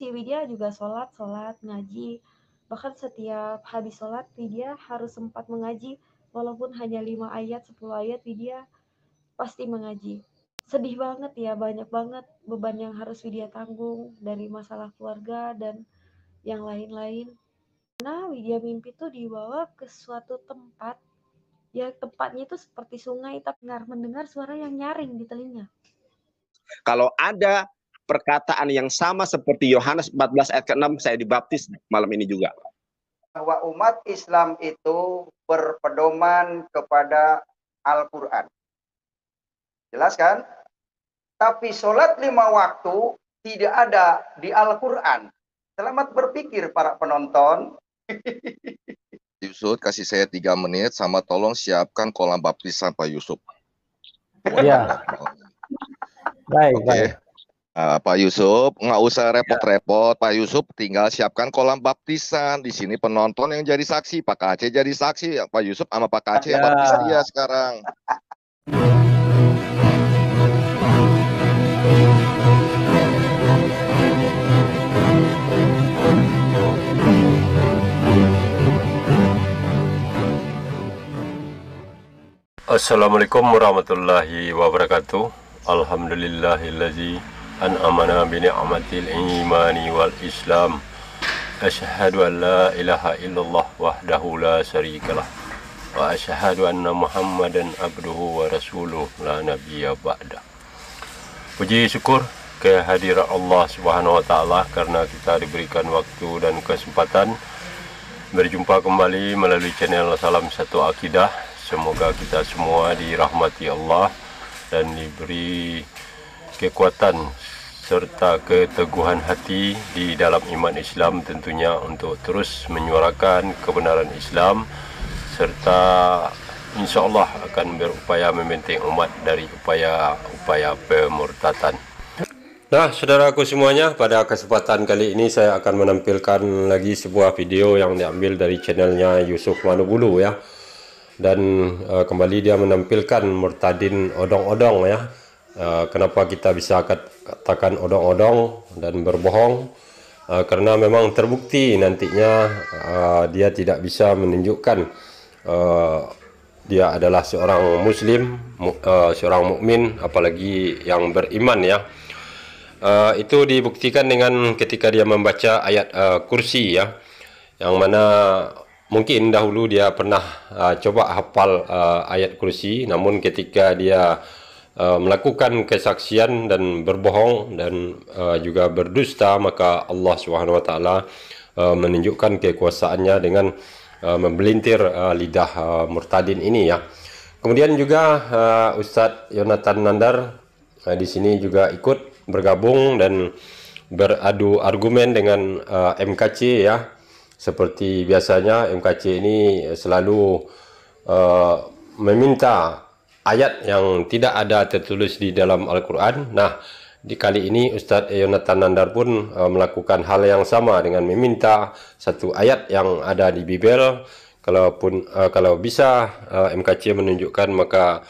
Widya juga sholat, ngaji. Bahkan setiap habis sholat, Widya harus sempat mengaji. Walaupun hanya 5 ayat, 10 ayat, Widya pasti mengaji. Sedih banget ya, banyak banget beban yang harus Widya tanggung dari masalah keluarga dan yang lain-lain. Nah, Widya mimpi tuh dibawa ke suatu tempat, ya tempatnya itu seperti sungai, tapi mendengar suara yang nyaring di telinga. Kalau ada perkataan yang sama seperti Yohanes 14 ayat ke-6, saya dibaptis malam ini juga. Bahwa umat Islam itu berpedoman kepada Al-Quran. Jelas kan? Tapi sholat 5 waktu tidak ada di Al-Quran. Selamat berpikir para penonton. Yusuf, kasih saya 3 menit, sama tolong siapkan kolam baptisan Pak Yusuf. Iya. Baik, Oke. baik. Pak Yusuf, nggak usah repot-repot. Pak Yusuf tinggal siapkan kolam baptisan. Di sini penonton yang jadi saksi, Pak Kaceh jadi saksi. Pak Yusuf sama Pak Kaceh yang baptis dia sekarang. Assalamualaikum warahmatullahi wabarakatuh. Alhamdulillahillazi an'amana bi ni'matil imani wal islam. Asyhadu an la ilaha illallah wahdahu la syarikalah. Wa asyhadu anna Muhammadan abduhu wa rasuluh la nabiyya ba'da. Puji syukur kehadiran Allah Subhanahu wa taala karena kita diberikan waktu dan kesempatan berjumpa kembali melalui channel Salam Satu Akidah. Semoga kita semua dirahmati Allah dan diberi kekuatan serta keteguhan hati di dalam iman Islam tentunya untuk terus menyuarakan kebenaran Islam serta insya Allah akan berupaya membentengi umat dari upaya-upaya pemurtatan. Nah, saudaraku semuanya, pada kesempatan kali ini saya akan menampilkan lagi sebuah video yang diambil dari channelnya Yusuf Manubulu ya. Dan kembali dia menampilkan murtadin odong-odong ya. Kenapa kita bisa katakan odong-odong dan berbohong? Karena memang terbukti nantinya dia tidak bisa menunjukkan dia adalah seorang muslim, seorang mukmin, apalagi yang beriman ya. Itu dibuktikan dengan ketika dia membaca ayat kursi ya, yang mana mungkin dahulu dia pernah coba hafal ayat kursi, namun ketika dia melakukan kesaksian dan berbohong dan juga berdusta, maka Allah Subhanahu wa taala menunjukkan kekuasaannya dengan membelintir lidah murtadin ini ya. Kemudian juga Ustadz Yonatan Nandar di sini juga ikut bergabung dan beradu argumen dengan MKC ya. Seperti biasanya MKC ini selalu meminta ayat yang tidak ada tertulis di dalam Al-Quran. Nah, di kali ini Ustadz Yonatan Nandar pun melakukan hal yang sama dengan meminta satu ayat yang ada di Bible. Kalau bisa MKC menunjukkan, maka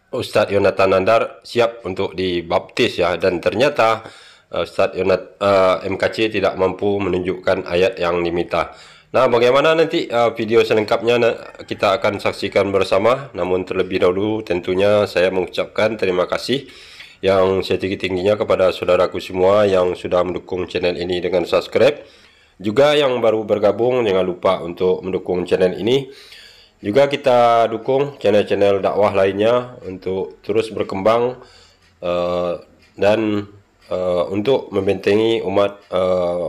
Ustadz Yonatan Nandar siap untuk dibaptis ya. Dan ternyata Ustadz MKC tidak mampu menunjukkan ayat yang diminta. Nah, bagaimana nanti video selengkapnya kita akan saksikan bersama. Namun terlebih dahulu tentunya saya mengucapkan terima kasih yang setinggi-tingginya kepada saudaraku semua yang sudah mendukung channel ini dengan subscribe. Juga yang baru bergabung, jangan lupa untuk mendukung channel ini. Juga kita dukung channel-channel dakwah lainnya untuk terus berkembang dan untuk membentengi umat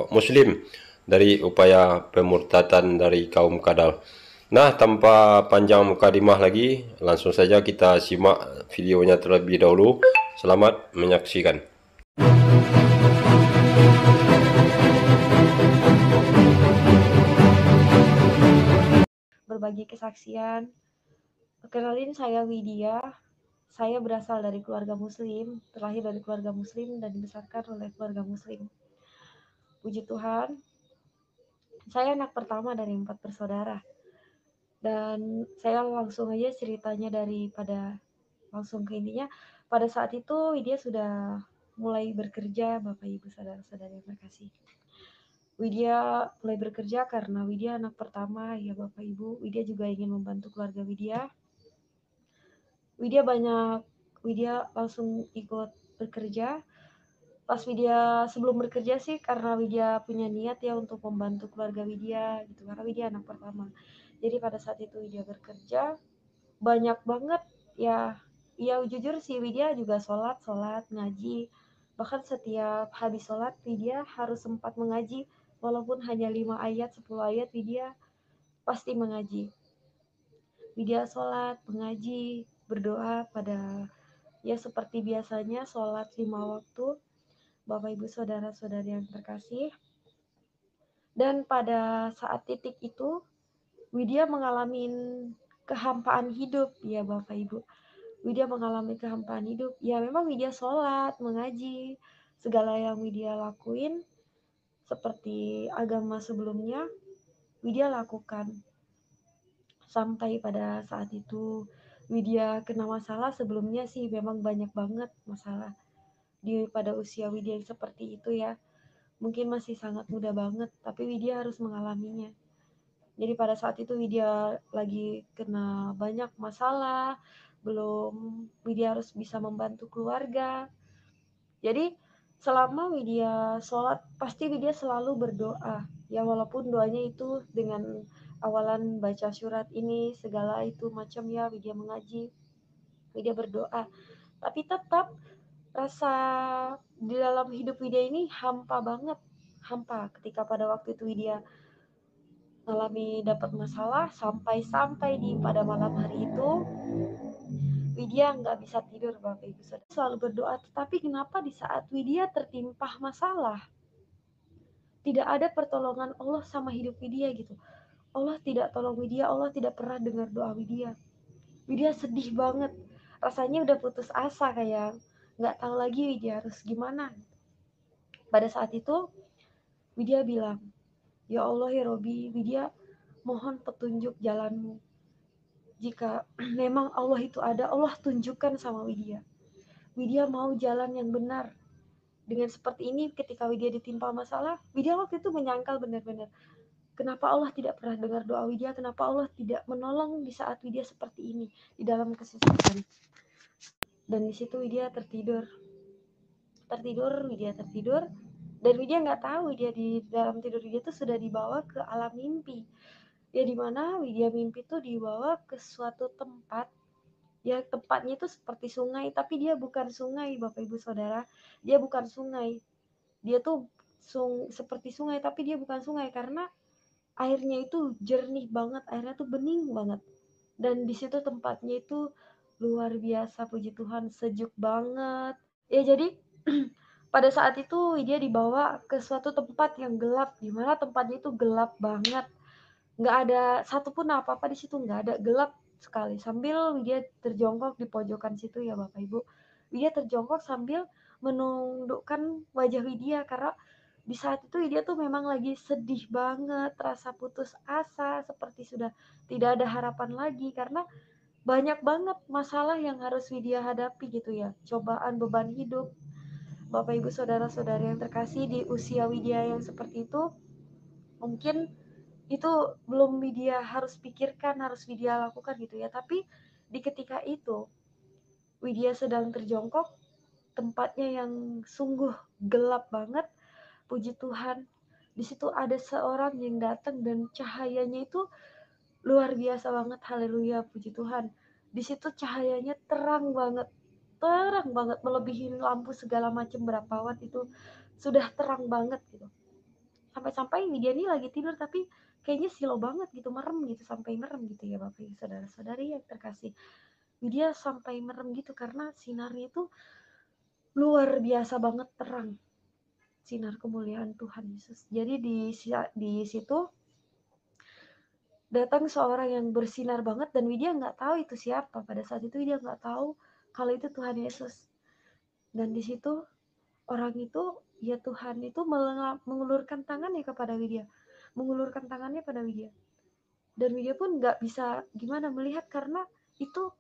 muslim dari upaya pemurtatan dari kaum kadal. Nah, tanpa panjang mukadimah lagi, langsung saja kita simak videonya terlebih dahulu. Selamat menyaksikan. Berbagi kesaksian. Kenalin, saya Widya. Saya berasal dari keluarga muslim, terlahir dari keluarga muslim dan dibesarkan oleh keluarga muslim. Puji Tuhan, saya anak pertama dari 4 bersaudara. Dan saya langsung aja ceritanya langsung ke intinya. Pada saat itu Widya sudah mulai bekerja, Bapak Ibu saudara-saudari yang terkasih. Widya mulai bekerja karena Widya anak pertama ya Bapak Ibu. Widya juga ingin membantu keluarga Widya. Widya langsung ikut bekerja. Pas Widya sebelum bekerja sih karena Widya punya niat ya untuk membantu keluarga Widya gitu, karena Widya anak pertama. Jadi pada saat itu Widya bekerja banyak banget ya. Ya jujur sih Widya juga sholat ngaji. Bahkan setiap habis sholat Widya harus sempat mengaji, walaupun hanya 5 ayat 10 ayat Widya pasti mengaji. Widya sholat, mengaji, berdoa pada ya seperti biasanya sholat 5 waktu, Bapak Ibu saudara-saudari yang terkasih. Dan pada saat titik itu Widya mengalami kehampaan hidup ya Bapak Ibu. Widya mengalami kehampaan hidup. Ya memang Widya sholat, mengaji, segala yang Widya lakuin seperti agama sebelumnya Widya lakukan. Sampai pada saat itu Widya kena masalah. Sebelumnya sih memang banyak banget masalah pada usia Widya yang seperti itu ya. Mungkin masih sangat muda banget, tapi Widya harus mengalaminya. Jadi pada saat itu Widya lagi kena banyak masalah, belum Widya harus bisa membantu keluarga. Jadi selama Widya sholat, pasti Widya selalu berdoa. Ya walaupun doanya itu dengan awalan baca surat ini, segala itu macam ya, Widya mengaji, Widya berdoa. Tapi tetap rasa di dalam hidup Widya ini hampa banget. Hampa ketika pada waktu itu Widya mengalami dapat masalah sampai di pada malam hari itu Widya nggak bisa tidur Bapak Ibu Saudara. Selalu berdoa, tetapi kenapa di saat Widya tertimpa masalah tidak ada pertolongan Allah sama hidup Widya gitu. Allah tidak tolong Widya, Allah tidak pernah dengar doa Widya. Widya sedih banget, rasanya udah putus asa, kayak nggak tahu lagi Widya harus gimana. Pada saat itu Widya bilang, ya Allah ya Robi, Widya mohon petunjuk jalanmu. Jika memang Allah itu ada, Allah tunjukkan sama Widya. Widya mau jalan yang benar. Dengan seperti ini ketika Widya ditimpa masalah, Widya waktu itu menyangkal benar-benar, kenapa Allah tidak pernah dengar doa Widya, kenapa Allah tidak menolong di saat Widya seperti ini, di dalam kesusahan. Dan di situ Widya tertidur, Widya tertidur, dan Widya nggak tahu Widya di dalam tidur Widya itu sudah dibawa ke alam mimpi. Ya dimana Widya mimpi itu dibawa ke suatu tempat. Ya tempatnya itu seperti sungai, tapi dia bukan sungai Bapak Ibu Saudara. Dia bukan sungai. Dia tuh seperti sungai, tapi dia bukan sungai karena airnya itu jernih banget, airnya tuh bening banget. Dan di situ tempatnya itu luar biasa, puji Tuhan, sejuk banget. Ya jadi pada saat itu dia dibawa ke suatu tempat yang gelap, di mana tempatnya itu gelap banget. Nggak ada satupun apa-apa di situ, nggak ada, gelap sekali. Sambil Widya terjongkok di pojokan situ ya Bapak Ibu, Widya terjongkok sambil menundukkan wajah Widya karena di saat itu Widya tuh memang lagi sedih banget, rasa putus asa, seperti sudah tidak ada harapan lagi karena banyak banget masalah yang harus Widya hadapi gitu ya, cobaan, beban hidup. Bapak Ibu saudara-saudari yang terkasih, di usia Widya yang seperti itu mungkin itu belum Widya harus pikirkan, harus Widya lakukan gitu ya. Tapi di ketika itu Widya sedang terjongkok, tempatnya yang sungguh gelap banget, puji Tuhan, di situ ada seorang yang datang dan cahayanya itu luar biasa banget. Haleluya, puji Tuhan. Di situ cahayanya terang banget, melebihi lampu segala macam berapa watt, itu sudah terang banget gitu. Sampai-sampai Widya ini lagi tidur tapi kayaknya silau banget gitu, merem gitu, sampai merem gitu ya Bapak Ibu saudara-saudari yang terkasih. Widya sampai merem gitu karena sinarnya itu luar biasa banget terang, sinar kemuliaan Tuhan Yesus. Jadi di situ datang seorang yang bersinar banget dan Widya nggak tahu itu siapa. Pada saat itu Widya nggak tahu kalau itu Tuhan Yesus. Dan di situ orang itu, ya Tuhan itu mengulurkan tangannya kepada Widya, mengulurkan tangannya pada Widya. Dan Widya pun nggak bisa gimana melihat karena itu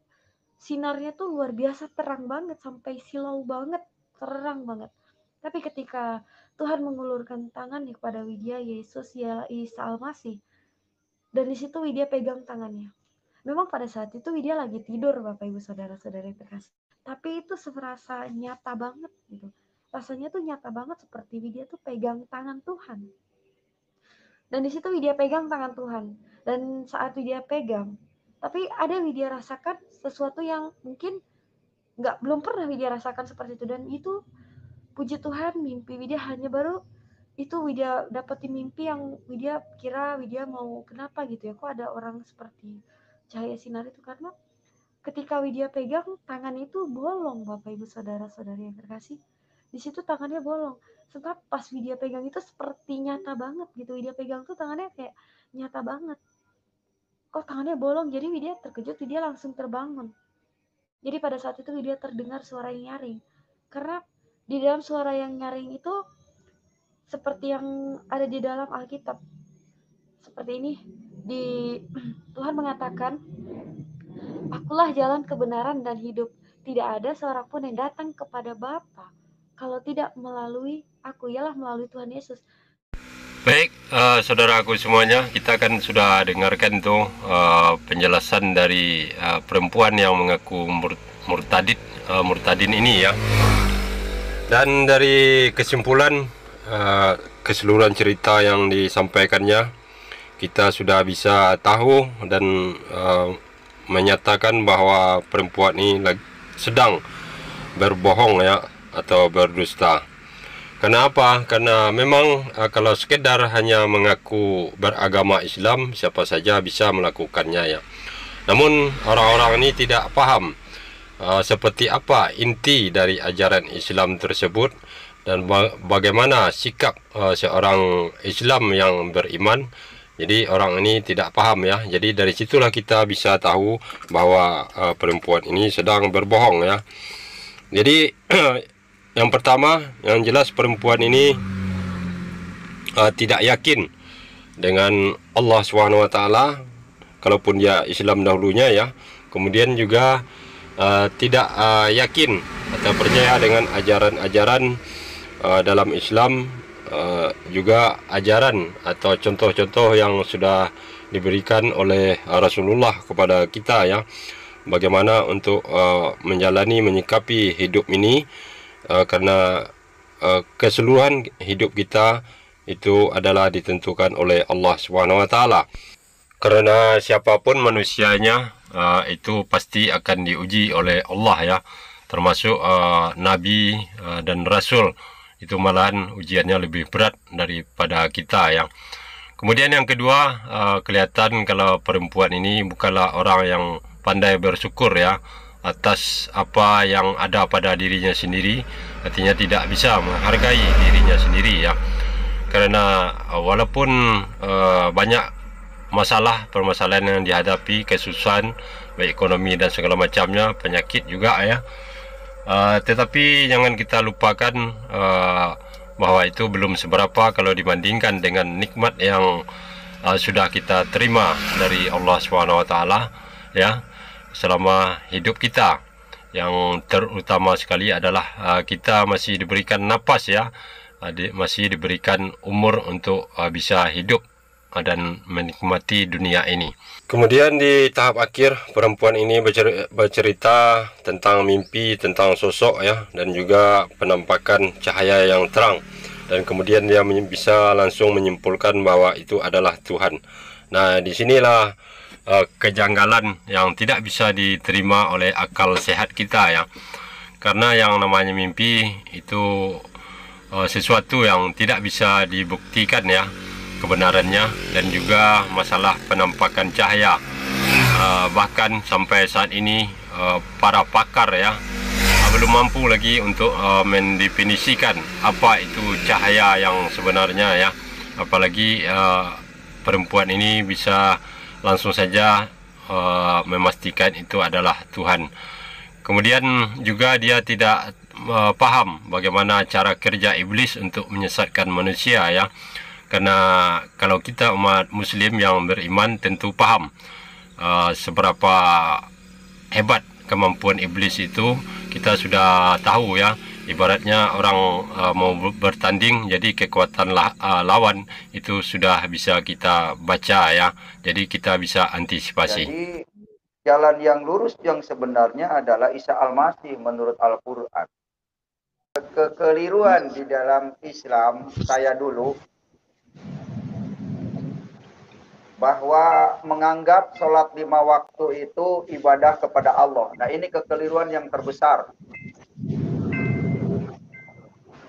sinarnya tuh luar biasa terang banget, sampai silau banget, terang banget. Tapi ketika Tuhan mengulurkan tangannya kepada Widya, Yesus ya Isa Al-Masih, dan di situ Widya pegang tangannya. Memang pada saat itu Widya lagi tidur, Bapak Ibu Saudara-saudara yang terkasih. Tapi itu serasa nyata banget gitu. Rasanya tuh nyata banget seperti Widya tuh pegang tangan Tuhan. Dan di situ Widya pegang tangan Tuhan. Dan saat Widya pegang, tapi ada Widya rasakan sesuatu yang mungkin belum pernah Widya rasakan seperti itu. Dan itu puji Tuhan, mimpi Widya hanya baru itu Widya dapetin mimpi yang Widya kira Widya mau kenapa gitu ya, kok ada orang seperti cahaya sinar itu, karena ketika Widya pegang tangan itu bolong, Bapak Ibu Saudara-saudari yang terkasih. Di situ tangannya bolong. Setelah pas Widya pegang itu seperti nyata banget gitu. Widya pegang tuh tangannya kayak nyata banget. Kok tangannya bolong? Jadi Widya terkejut, Widya langsung terbangun. Jadi pada saat itu Widya terdengar suara yang nyaring. Karena di dalam suara yang nyaring itu seperti yang ada di dalam Alkitab. Seperti ini, Tuhan mengatakan, "Akulah jalan kebenaran dan hidup. Tidak ada seorang pun yang datang kepada Bapa kalau tidak melalui aku, ialah melalui Tuhan Yesus." Baik, saudaraku semuanya, kita kan sudah dengarkan tuh penjelasan dari perempuan yang mengaku murtadin ini ya. Dan dari kesimpulan keseluruhan cerita yang disampaikannya, kita sudah bisa tahu dan menyatakan bahwa perempuan ini sedang berbohong ya, atau berdusta. Kenapa? Karena memang kalau sekedar hanya mengaku beragama Islam, siapa saja bisa melakukannya ya. Namun orang-orang ini tidak paham seperti apa inti dari ajaran Islam tersebut dan bagaimana sikap seorang Islam yang beriman. Jadi orang ini tidak paham ya. Jadi dari situlah kita bisa tahu bahwa perempuan ini sedang berbohong ya. Jadi yang pertama, yang jelas perempuan ini tidak yakin dengan Allah SWT, kalaupun dia Islam dahulunya ya. Kemudian juga tidak yakin atau percaya dengan ajaran-ajaran dalam Islam, juga ajaran atau contoh-contoh yang sudah diberikan oleh Rasulullah kepada kita ya. Bagaimana untuk menyikapi hidup ini. Karena keseluruhan hidup kita itu adalah ditentukan oleh Allah SWT. Karena siapapun manusianya itu pasti akan diuji oleh Allah ya, termasuk Nabi dan Rasul. Itu malahan ujiannya lebih berat daripada kita ya. Kemudian yang kedua, kelihatan kalau perempuan ini bukanlah orang yang pandai bersyukur ya atas apa yang ada pada dirinya sendiri. Artinya tidak bisa menghargai dirinya sendiri ya. Karena walaupun banyak permasalahan yang dihadapi, kesusahan baik ekonomi dan segala macamnya, penyakit juga ya, tetapi jangan kita lupakan bahwa itu belum seberapa kalau dibandingkan dengan nikmat yang sudah kita terima dari Allah SWT ya selama hidup kita. Yang terutama sekali adalah kita masih diberikan napas ya, masih diberikan umur untuk bisa hidup dan menikmati dunia ini. Kemudian di tahap akhir, perempuan ini bercerita tentang mimpi, tentang sosok ya, dan juga penampakan cahaya yang terang. Dan kemudian dia bisa langsung menyimpulkan bahwa itu adalah Tuhan. Nah, disinilah kejanggalan yang tidak bisa diterima oleh akal sehat kita ya. Karena yang namanya mimpi itu sesuatu yang tidak bisa dibuktikan ya kebenarannya, dan juga masalah penampakan cahaya. Bahkan sampai saat ini para pakar ya belum mampu lagi untuk mendefinisikan apa itu cahaya yang sebenarnya ya. Apalagi perempuan ini bisa langsung saja memastikan itu adalah Tuhan. Kemudian juga dia tidak paham bagaimana cara kerja iblis untuk menyesatkan manusia ya. Karena kalau kita umat muslim yang beriman tentu paham seberapa hebat kemampuan iblis itu. Kita sudah tahu ya, Ibaratnya orang mau bertanding, jadi kekuatan lawan itu sudah bisa kita baca ya. Jadi kita bisa antisipasi. Jadi jalan yang lurus yang sebenarnya adalah Isa Al-Masih menurut Al-Quran. Kekeliruan di dalam Islam saya dulu bahwa menganggap sholat 5 waktu itu ibadah kepada Allah. Nah, ini kekeliruan yang terbesar.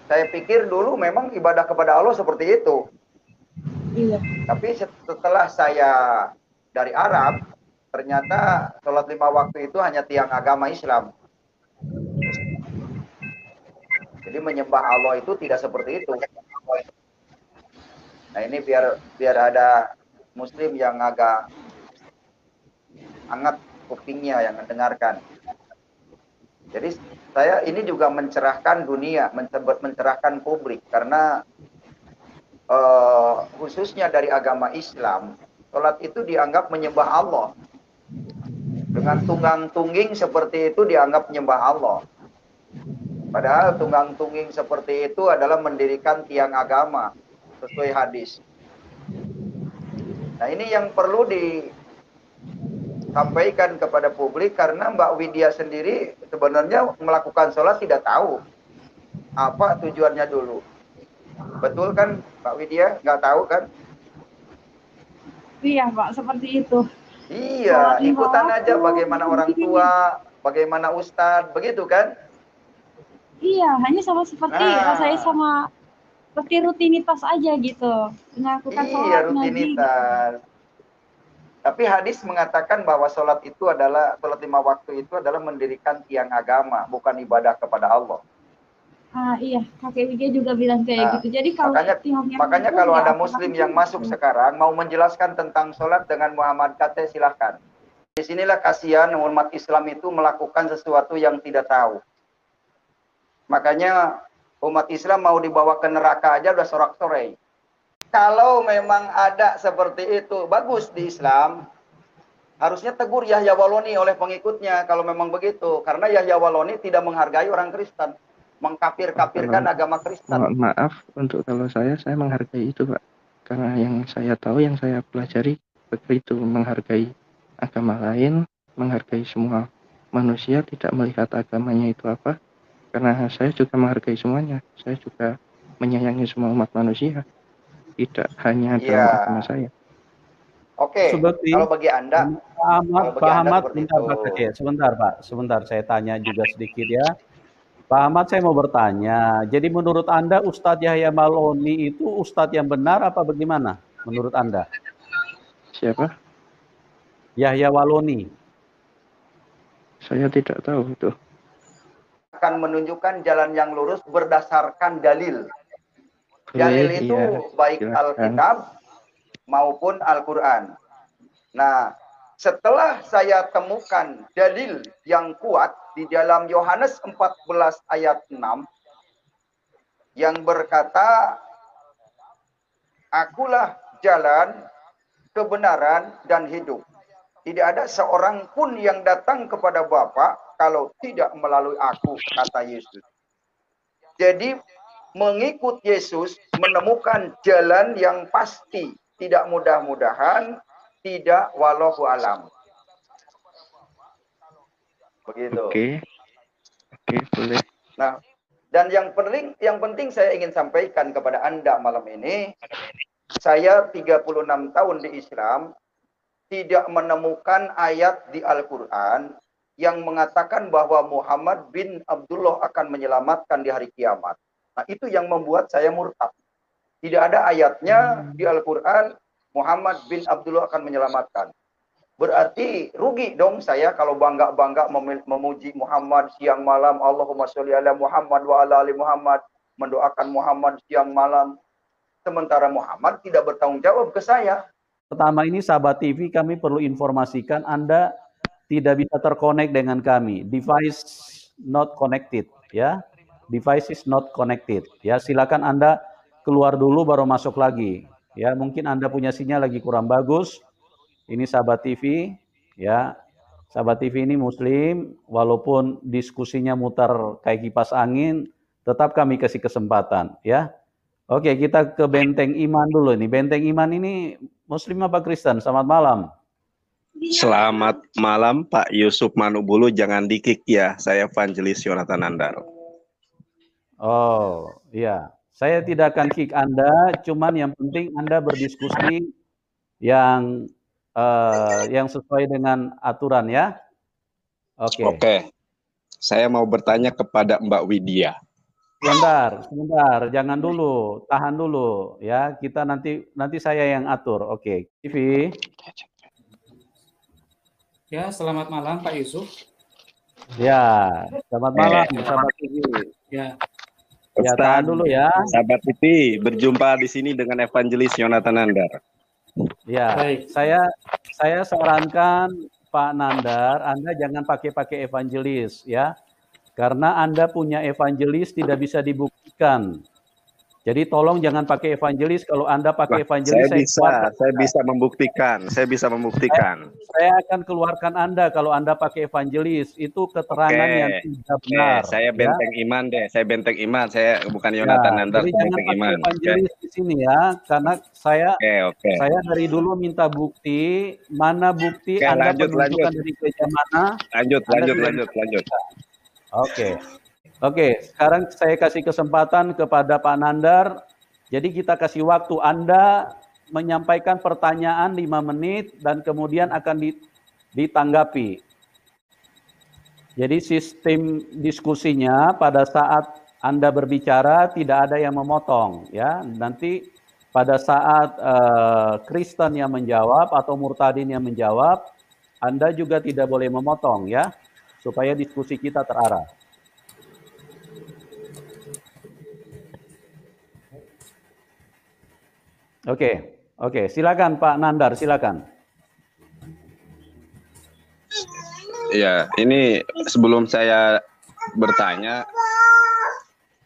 Saya pikir dulu memang ibadah kepada Allah seperti itu. Iya. Tapi setelah saya dari Arab, ternyata sholat 5 waktu itu hanya tiang agama Islam. Jadi menyembah Allah itu tidak seperti itu. Nah, ini biar ada Muslim yang agak hangat kupingnya yang mendengarkan. Jadi saya ini juga mencerahkan dunia, mencerahkan publik, karena khususnya dari agama Islam, sholat itu dianggap menyembah Allah. Dengan tunggang-tungging seperti itu dianggap menyembah Allah. Padahal tunggang-tungging seperti itu adalah mendirikan tiang agama sesuai hadis. Nah, ini yang perlu disampaikan kepada publik, karena Mbak Widya sendiri sebenarnya melakukan sholat tidak tahu apa tujuannya dulu. Betul kan Mbak Widya? Nggak tahu kan? Iya Pak, seperti itu. Iya, ikutan aja bagaimana orang tua, bagaimana ustadz, begitu kan? Iya, hanya seperti saya seperti rutinitas aja gitu. Melakukan iya, rutinitas. Tapi hadis mengatakan bahwa sholat 5 waktu itu adalah mendirikan tiang agama, bukan ibadah kepada Allah. Iya, Kakek Widya juga bilang kayak gitu. Jadi kalau makanya kalau ada Muslim yang masuk sekarang mau menjelaskan tentang sholat dengan Muhammad kata, silahkan. Disinilah kasihan umat Islam itu melakukan sesuatu yang tidak tahu. Makanya umat Islam mau dibawa ke neraka aja udah sorak-sorai. Kalau memang ada seperti itu, bagus di Islam. Harusnya tegur Yahya Waloni oleh pengikutnya kalau memang begitu. Karena Yahya Waloni tidak menghargai orang Kristen. Mengkafir-kafirkan agama Kristen. Maaf untuk kalau saya menghargai itu, Pak. Karena yang saya tahu, yang saya pelajari begitu, menghargai agama lain, menghargai semua manusia, tidak melihat agamanya itu apa. Karena saya juga menghargai semuanya. Saya juga menyayangi semua umat manusia. Tidak hanya dalam agama saya. Oke, kalau bagi Anda, Pak Ahmad, sebentar saya tanya juga sedikit ya. Pak Ahmad, saya mau bertanya. Jadi menurut Anda Ustadz Yahya Waloni itu Ustadz yang benar apa bagaimana menurut Anda? Siapa? Yahya Waloni. Saya tidak tahu itu. Akan menunjukkan jalan yang lurus berdasarkan dalil. Dalil itu baik Alkitab maupun Al-Quran. Nah, setelah saya temukan dalil yang kuat di dalam Yohanes 14 ayat 6 yang berkata, "Akulah jalan, kebenaran, dan hidup. Tidak ada seorang pun yang datang kepada Bapa kalau tidak melalui aku," kata Yesus. Jadi mengikut Yesus menemukan jalan yang pasti, tidak mudah-mudahan, tidak wallahu alam. Begitu. Oke, boleh. Nah, dan yang penting saya ingin sampaikan kepada Anda malam ini, saya 36 tahun di Islam tidak menemukan ayat di Al-Quran yang mengatakan bahwa Muhammad bin Abdullah akan menyelamatkan di hari kiamat. Nah, itu yang membuat saya murtad. Tidak ada ayatnya di Al-Quran Muhammad bin Abdullah akan menyelamatkan. Berarti rugi dong saya kalau bangga-bangga memuji Muhammad siang malam, Allahumma sholli ala Muhammad wa ala ali Muhammad, mendoakan Muhammad siang malam. Sementara Muhammad tidak bertanggung jawab ke saya. Pertama ini sahabat TV, kami perlu informasikan Anda tidak bisa terkonek dengan kami. Device not connected, ya. Device is not connected. Ya, silakan Anda keluar dulu baru masuk lagi. Ya, mungkin Anda punya sinyal lagi kurang bagus. Ini sahabat TV, ya. Sahabat TV ini Muslim, walaupun diskusinya mutar kayak kipas angin, tetap kami kasih kesempatan ya. Oke, kita ke Benteng Iman dulu nih. Benteng Iman ini Muslim apa Kristen? Selamat malam. Selamat malam Pak Yusuf Manubulu, jangan di-kick ya. Saya Evangelis Yonatan Nandar. Oh, iya. Saya tidak akan kick Anda, cuman yang penting Anda berdiskusi yang sesuai dengan aturan ya. Oke. Oke. Saya mau bertanya kepada Mbak Widya. Sebentar, jangan dulu, tahan dulu ya. Kita nanti saya yang atur. Oke. TV. Ya, selamat malam Pak Yusuf. Ya, selamat malam sahabat TV. Ya. Ya, tahan dulu ya. Sahabat TV, berjumpa di sini dengan Evangelis Yonatan Nandar. Ya, baik. Saya sarankan Pak Nandar, Anda jangan pakai evangelis ya. Karena Anda punya evangelis tidak bisa dibuktikan. Jadi tolong jangan pakai evangelis. Kalau Anda pakai evangelis, saya bisa membuktikan. Saya akan keluarkan Anda kalau Anda pakai evangelis. Itu keterangan yang tidak benar. Saya Benteng Iman deh. Saya Benteng Iman. Saya bukan Yonatan Nandar. Jadi jangan pakai evangelis di sini ya. Karena saya dari dulu minta bukti. Mana bukti Anda penunjukan dari gereja mana? Lanjut. Oke, sekarang saya kasih kesempatan kepada Pak Nandar. Jadi kita kasih waktu Anda menyampaikan pertanyaan 5 menit dan kemudian akan ditanggapi. Jadi sistem diskusinya pada saat Anda berbicara tidak ada yang memotong ya. Nanti pada saat Kristen yang menjawab atau murtadin yang menjawab, Anda juga tidak boleh memotong ya, supaya diskusi kita terarah. Oke, silakan Pak Nandar, silakan. Ya, ini sebelum saya bertanya,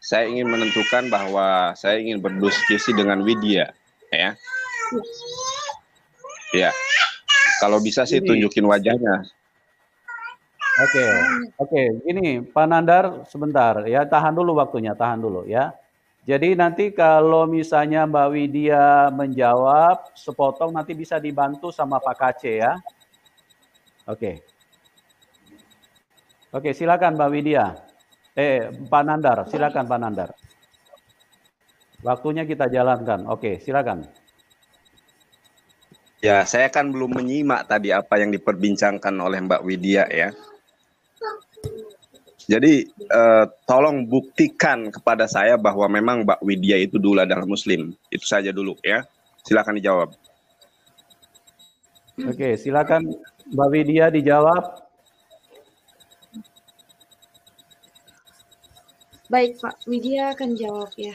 saya ingin menentukan bahwa saya ingin berdiskusi dengan Widya, ya. Ya, kalau bisa sih tunjukin wajahnya. Oke, ini Pak Nandar sebentar ya, tahan dulu waktunya, tahan dulu ya. Jadi nanti kalau misalnya Mbak Widya menjawab sepotong nanti bisa dibantu sama Pak Kace ya. Oke, silakan Mbak Widya. Pak Nandar, silakan Pak Nandar. Waktunya kita jalankan. Oke, silakan. Ya, saya kan belum menyimak tadi apa yang diperbincangkan oleh Mbak Widya ya. Jadi tolong buktikan kepada saya bahwa memang Mbak Widya itu dulu adalah Muslim. Itu saja dulu ya. Silakan dijawab. Oke, silakan Mbak Widya dijawab. Baik Pak, Widya akan jawab ya.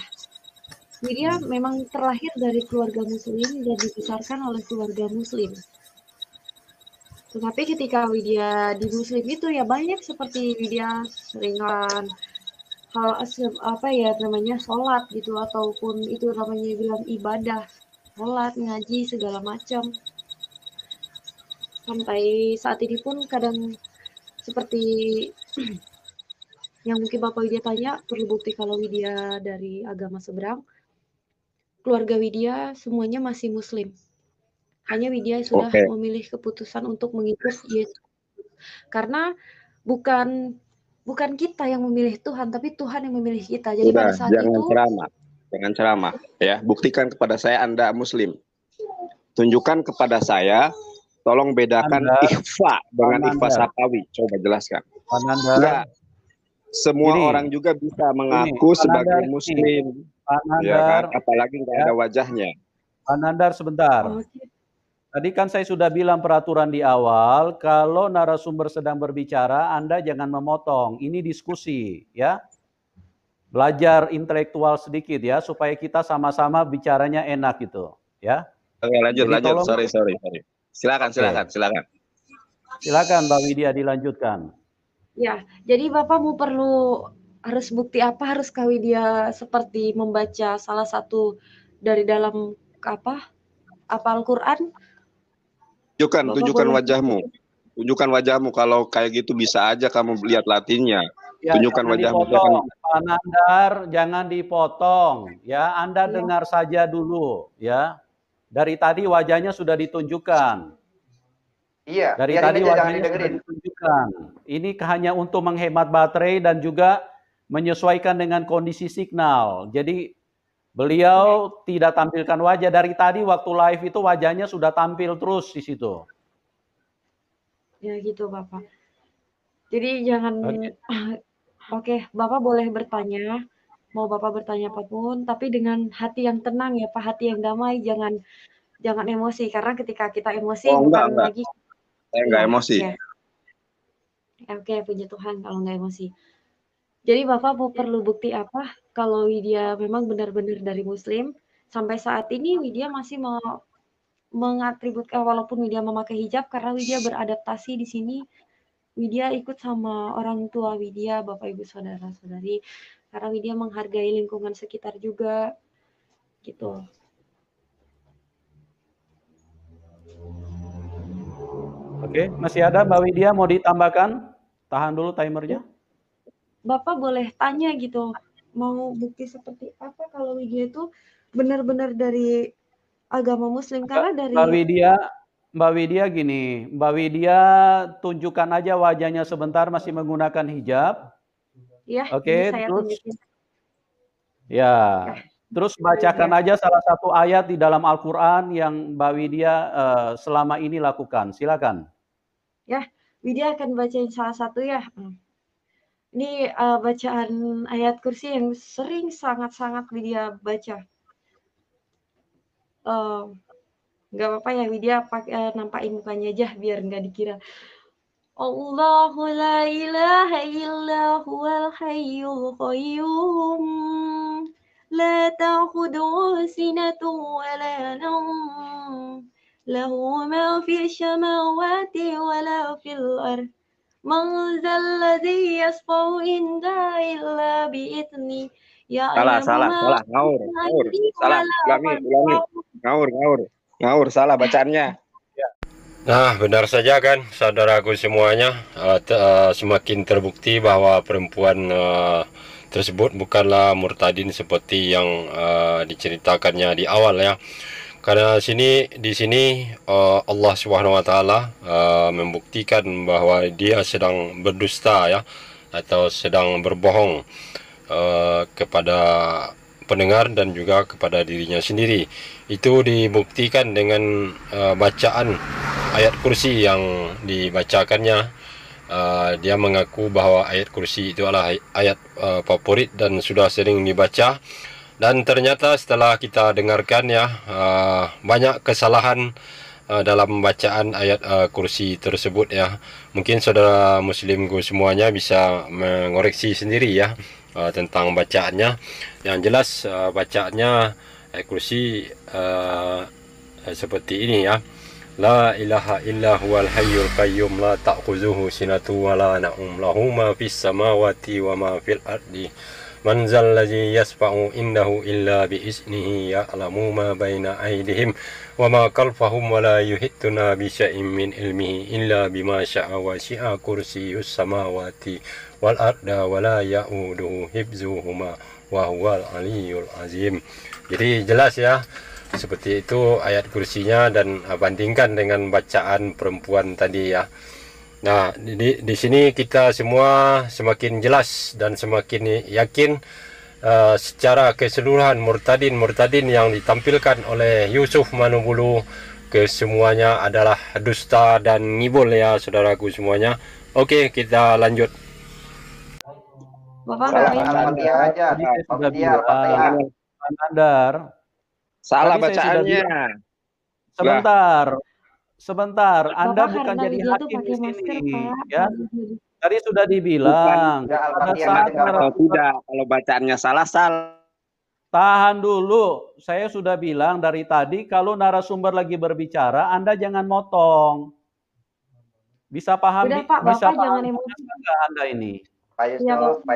Widya memang terlahir dari keluarga Muslim dan dibesarkan oleh keluarga Muslim. Tetapi ketika Widya di Muslim itu ya banyak seperti Widya seringan hal sholat gitu, ataupun itu namanya bilang ibadah, sholat, ngaji segala macam. Sampai saat ini pun kadang seperti yang mungkin Bapak Widya tanya, perlu bukti kalau Widya dari agama seberang. Keluarga Widya semuanya masih Muslim. Hanya Widya sudah memilih keputusan untuk mengikut Yesus. Karena bukan kita yang memilih Tuhan, tapi Tuhan yang memilih kita. Jadi pada saat itu jangan ceramah ya. Buktikan kepada saya Anda Muslim. Tunjukkan kepada saya, tolong bedakan ikhfa dengan ikhfa sapawi. Coba jelaskan. Enggak. Semua orang juga bisa mengaku sebagai Muslim. Ya kan? Apalagi nggak ada wajahnya. Pak Nandar sebentar. Tadi kan saya sudah bilang peraturan di awal, kalau narasumber sedang berbicara, Anda jangan memotong. Ini diskusi, ya. Belajar intelektual sedikit ya, supaya kita sama-sama bicaranya enak gitu, ya. Oke, lanjut. Sorry. Silakan. Silakan Mbak Widya dilanjutkan. Ya, jadi Bapak harus bukti apa? Harus Kak Widya seperti membaca salah satu dari dalam Al-Quran? Tunjukkan wajahmu. Tunjukkan wajahmu. Kalau kayak gitu bisa aja kamu lihat latinnya. Ya, Tunjukkan jangan wajahmu. dipotong. Pak Nandar, jangan dipotong. Ya, Anda Iya. dengar saja dulu. Ya, dari tadi wajahnya sudah ditunjukkan. Iya, Dari biarin tadi aja, jangan wajahnya sudah didengerin. ditunjukkan. Ini hanya untuk menghemat baterai dan juga menyesuaikan dengan kondisi signal. Jadi beliau tidak tampilkan wajah. Dari tadi waktu live itu wajahnya sudah tampil terus di situ. Ya gitu Bapak. Jadi jangan Oke. Oke, Bapak boleh bertanya. Mau Bapak bertanya apapun, tapi dengan hati yang tenang ya Pak, hati yang damai, jangan emosi karena ketika kita emosi Oh, bukan enggak. lagi. Saya enggak Iya, emosi. oke. Oke, puji Tuhan kalau nggak emosi. Jadi Bapak mau perlu bukti apa kalau Widya memang benar-benar dari Muslim? Sampai saat ini Widya masih mau mengatributkan walaupun Widya memakai hijab karena Widya beradaptasi di sini. Widya ikut sama orang tua Widya, Bapak Ibu Saudara-saudari. Karena Widya menghargai lingkungan sekitar juga. Gitu. Oke, masih ada Mbak Widya mau ditambahkan? Tahan dulu timernya. Bapak boleh tanya gitu, mau bukti seperti apa kalau Widya itu benar-benar dari agama Muslim? Karena dari Mbak Widya gini, Mbak Widya tunjukkan aja wajahnya sebentar masih menggunakan hijab. Ya, Oke, saya terus tunjukin. ya, terus bacakan aja salah satu ayat di dalam Al-Quran yang Mbak Widya selama ini lakukan. Silakan. Ya, Widya akan bacain salah satu ya. Ini bacaan ayat kursi yang sering sangat-sangat Widya baca. Nggak apa-apa ya Widya nampakin mukanya aja biar nggak dikira. Allahu la ilaha illa huwal hayyul qayyum la ta'khudhuhu sinatun wa la nawm lahu ma fis samawati wa la fil ardh man zal ladzi yashfa'u indahu illa bi idzni Salah. Ngaur, salah bacaannya. Nah, benar saja kan, saudaraku semuanya, semakin terbukti bahwa perempuan tersebut bukanlah murtadin seperti yang diceritakannya di awal ya. Karena di sini Allah Subhanahu wa taala membuktikan bahwa dia sedang berdusta ya, atau sedang berbohong kepada pendengar dan juga kepada dirinya sendiri. Itu dibuktikan dengan bacaan ayat kursi yang dibacakannya. Dia mengaku bahwa ayat kursi itu adalah ayat favorit dan sudah sering dibaca. Dan ternyata setelah kita dengarkan ya, banyak kesalahan dalam bacaan ayat kursi tersebut ya. Mungkin saudara muslimku semuanya bisa mengoreksi sendiri ya tentang bacaannya. Yang jelas bacaannya ayat kursi seperti ini ya. La ilaha illa huwal hayyul qayyum la ta'khuzuhu sinatun wa la na'um lahu ma fis samawati wa ma fil ardi man zal ladzi yasfa'u indahu illa bi iznihi ya'lamu ma baina aydihim wa ma khalfahum wa la yuhittuna bi syai'in min ilmihi illa bima sya'a wa syi'a kursiyyus samawati wal arda wa la ya'uduhu hifzuhuma wa huwal aliyyul azim. Jadi jelas ya, seperti itu ayat kursinya, dan bandingkan dengan bacaan perempuan tadi ya. Nah, di sini kita semua semakin jelas dan semakin yakin secara keseluruhan murtadin yang ditampilkan oleh Yusuf Manubulu kesemuanya adalah dusta dan ngibul ya saudaraku semuanya. Oke, kita lanjut. Bapak Al-Fatihah aja. Al-Fatihah. Pak Nandar. Salah bacaannya. Sebentar, Anda bukan jadi hakim di sini, ya. Tadi sudah dibilang. Tidak, kalau bacaannya salah. Tahan dulu, saya sudah bilang dari tadi kalau narasumber lagi berbicara, Anda jangan motong. Bisa paham? Udah, Pak, bisa Bapak jangan emosi enggak Anda ini? Pak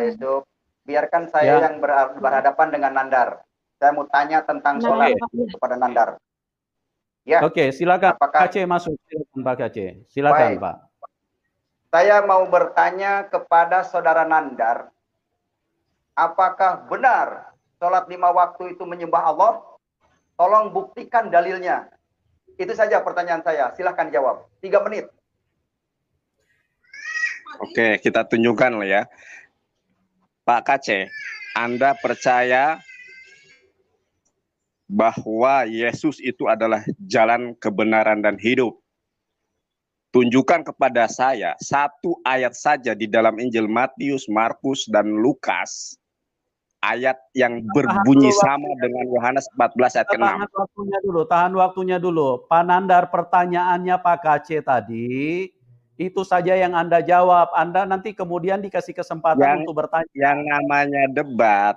Yusuf, biarkan saya yang berhadapan dengan Nandar. Saya mau tanya tentang sholat kepada Nandar. Ya. Oke, silakan Pak Aceh masuk. Silakan Pak Aceh. Silakan Pak. Saya mau bertanya kepada saudara Nandar, apakah benar sholat 5 waktu itu menyembah Allah? Tolong buktikan dalilnya. Itu saja pertanyaan saya. Silahkan jawab. 3 menit. Oke, kita tunjukkan lah ya. Pak KC, Anda percaya bahwa Yesus itu adalah jalan kebenaran dan hidup? Tunjukkan kepada saya satu ayat saja di dalam Injil Matius, Markus, dan Lukas, ayat yang berbunyi sama dengan Yohanes 14 ayat ke-6. Tahan waktunya dulu. Pak Nandar, pertanyaannya Pak KC tadi, itu saja yang Anda jawab. Anda nanti kemudian dikasih kesempatan untuk bertanya.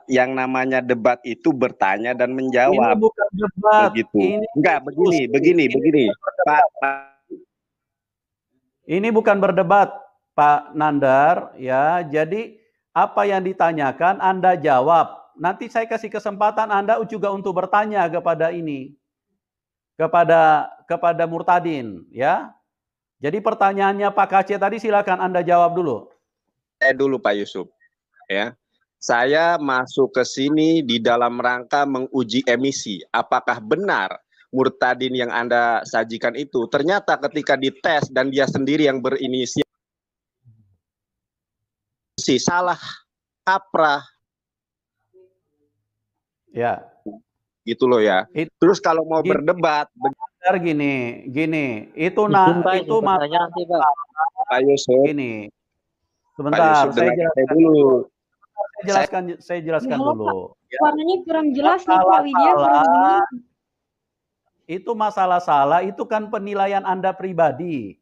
Yang namanya debat itu bertanya dan menjawab. Ini bukan debat. Begitu. Enggak, begini. Pak. Ini bukan berdebat, Pak Nandar, ya. Jadi apa yang ditanyakan Anda jawab. Nanti saya kasih kesempatan Anda juga untuk bertanya kepada kepada Murtadin, ya. Jadi pertanyaannya Pak KC tadi silakan Anda jawab dulu. Dulu Pak Yusuf, ya. Saya masuk ke sini di dalam rangka menguji emisi. Apakah benar Murtadin yang Anda sajikan itu ternyata ketika dites dan dia sendiri yang berinisiasi salah kaprah. Ya. Gitu loh ya. Terus kalau mau berdebat gini, itu masalahnya nanti Pak Yusuf. Gini. Sebentar, saya jelaskan dulu. Saya jelaskan dulu. Warnanya kurang jelas nih Pak Widya, kurang jelas. Itu masalah salah, itu kan penilaian Anda pribadi.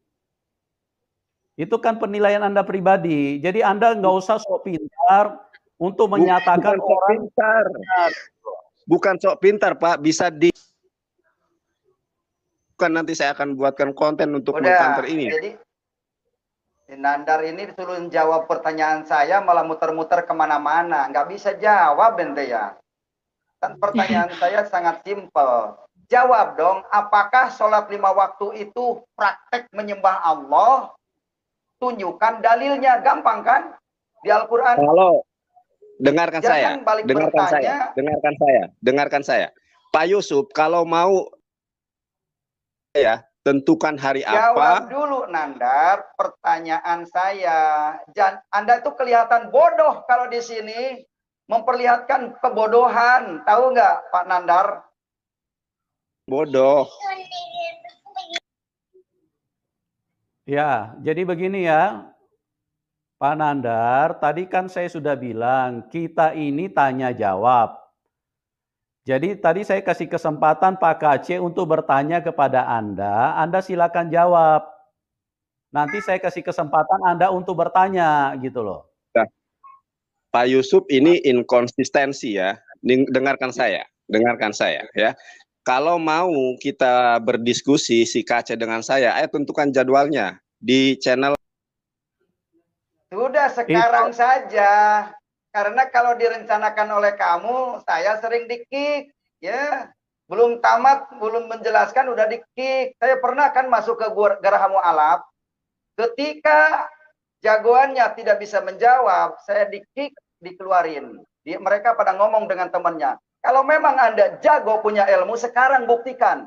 Itu kan penilaian Anda pribadi. Jadi Anda nggak usah sok pintar untuk menyatakan bukan orang pintar. Bukan sok pintar, Pak. Bisa di bukan, nanti saya akan buatkan konten untuk mengcounter ini. Jadi Nandar ini disuruh jawab pertanyaan saya malah muter-muter kemana-mana. Nggak bisa jawab ente ya. Kan pertanyaan saya sangat simpel. Jawab dong, apakah sholat 5 waktu itu praktek menyembah Allah? Tunjukkan dalilnya, gampang kan? Di Al-Quran. Halo, dengarkan saya. Pak Yusuf, kalau mau ya, tentukan hari apa. Jawab dulu, Nandar, pertanyaan saya. Anda itu kelihatan bodoh kalau di sini memperlihatkan kebodohan. Tahu nggak, Pak Nandar? Bodoh. Ya, jadi begini ya, Pak Nandar, tadi kan saya sudah bilang, kita ini tanya jawab. Jadi tadi saya kasih kesempatan Pak KC untuk bertanya kepada Anda silakan jawab. Nanti saya kasih kesempatan Anda untuk bertanya, gitu loh. Nah, Pak Yusuf ini inkonsistensi ya, dengarkan saya ya. Kalau mau kita berdiskusi si KC dengan saya, tentukan jadwalnya di channel. Sudah sekarang saja. Karena kalau direncanakan oleh kamu, saya sering di-kick, ya. Belum tamat, belum menjelaskan udah di-kick. Saya pernah kan masuk ke Geraha Mu'alaf. Ketika jagoannya tidak bisa menjawab, saya di-kick, dikeluarin. Mereka pada ngomong dengan temannya. Kalau memang Anda jago punya ilmu, sekarang buktikan.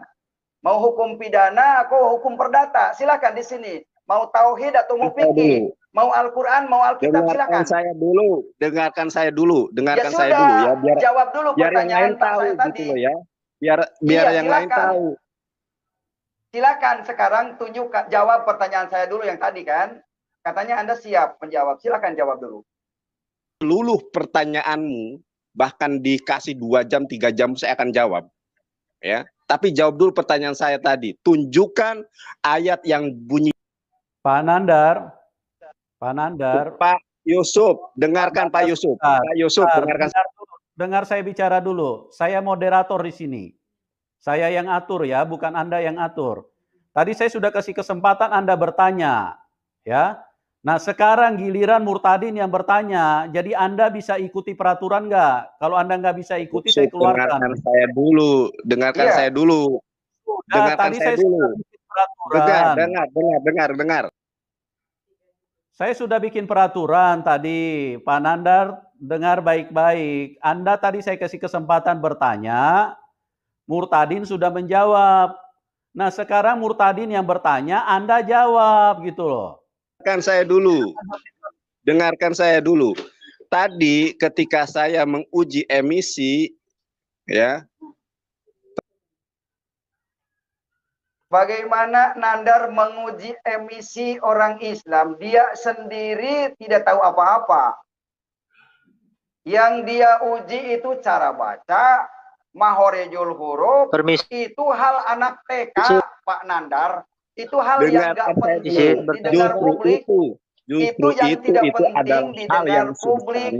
Mau hukum pidana, aku hukum perdata. Silakan di sini. Mau tauhid atau mau fikih, mau Al-Quran, mau Alkitab, silakan. Dengarkan saya dulu. Ya, biar jawab dulu pertanyaan saya tadi. Gitu ya. Biar yang lain tahu. Silakan sekarang tunjukkan, jawab pertanyaan saya dulu yang tadi kan. Katanya Anda siap menjawab. Silakan jawab dulu. Seluruh pertanyaanmu bahkan dikasih 2 jam, 3 jam saya akan jawab. Ya, tapi jawab dulu pertanyaan saya tadi. Tunjukkan ayat yang bunyi. Pak Nandar. Pak Yusuf, dengarkan Pak Yusuf. Pak Yusuf, dengarkan. Dengar saya bicara dulu. Saya moderator di sini. Saya yang atur ya, bukan Anda yang atur. Tadi saya sudah kasih kesempatan Anda bertanya, ya. Nah sekarang giliran Murtadin yang bertanya, jadi Anda bisa ikuti peraturan nggak? Kalau Anda nggak bisa ikuti, saya keluarkan. Dengarkan saya dulu. Dengarkan saya dulu. Dengar. Saya sudah bikin peraturan tadi, Pak Nandar, dengar baik-baik. Anda tadi saya kasih kesempatan bertanya, Murtadin sudah menjawab. Nah, sekarang Murtadin yang bertanya, Anda jawab gitu loh. Dengarkan saya dulu. Tadi ketika saya menguji emisi, ya. Bagaimana Nandar menguji emisi orang Islam? Dia sendiri tidak tahu apa-apa. Yang dia uji itu cara baca, mahorejul huruf. Itu hal anak TK, Pak Nandar. Itu hal yang nggak penting didengar publik. Itu yang tidak penting didengar publik.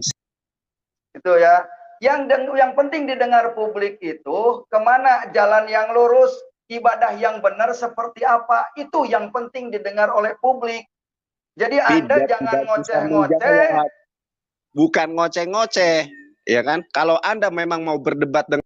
Itu ya. Yang penting didengar publik itu kemana jalan yang lurus, ibadah yang benar seperti apa, itu yang penting didengar oleh publik. Jadi Anda jangan ngoceh-ngoceh. Bukan ngoceh-ngoceh, ya kan? Kalau Anda memang mau berdebat dengan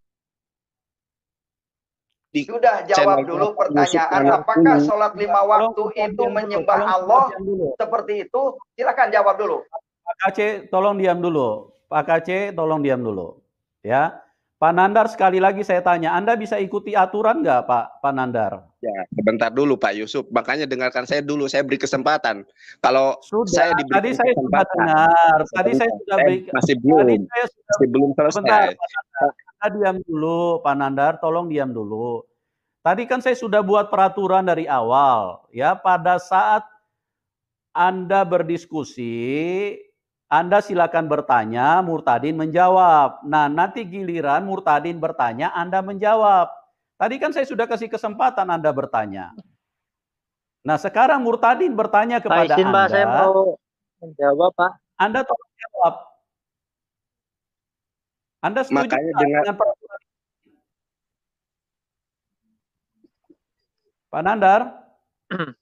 sudah jawab dulu pertanyaan, apakah sholat 5 waktu itu menyembah Allah seperti itu? Silakan jawab dulu. Pak Aceh, tolong diam dulu. Pak Aceh, tolong diam dulu. Ya, Pak Nandar, sekali lagi saya tanya, Anda bisa ikuti aturan nggak, Pak Nandar? Ya, sebentar dulu Pak Yusuf. Makanya dengarkan saya dulu. Saya beri kesempatan. Kalau saya diberi tadi saya sudah dengar. Tadi saya sudah beri. Masih belum selesai. Sebentar, Anda diam dulu, Pak Nandar. Tolong diam dulu. Tadi kan saya sudah buat peraturan dari awal. Ya, pada saat Anda berdiskusi, Anda silakan bertanya, Murtadin menjawab. Nah, nanti giliran Murtadin bertanya, Anda menjawab. Tadi kan saya sudah kasih kesempatan Anda bertanya. Nah, sekarang Murtadin bertanya kepada Anda. Pak, saya mau menjawab, Pak. Anda tolong jawab. Anda setuju dengan peraturan? Pak Nandar?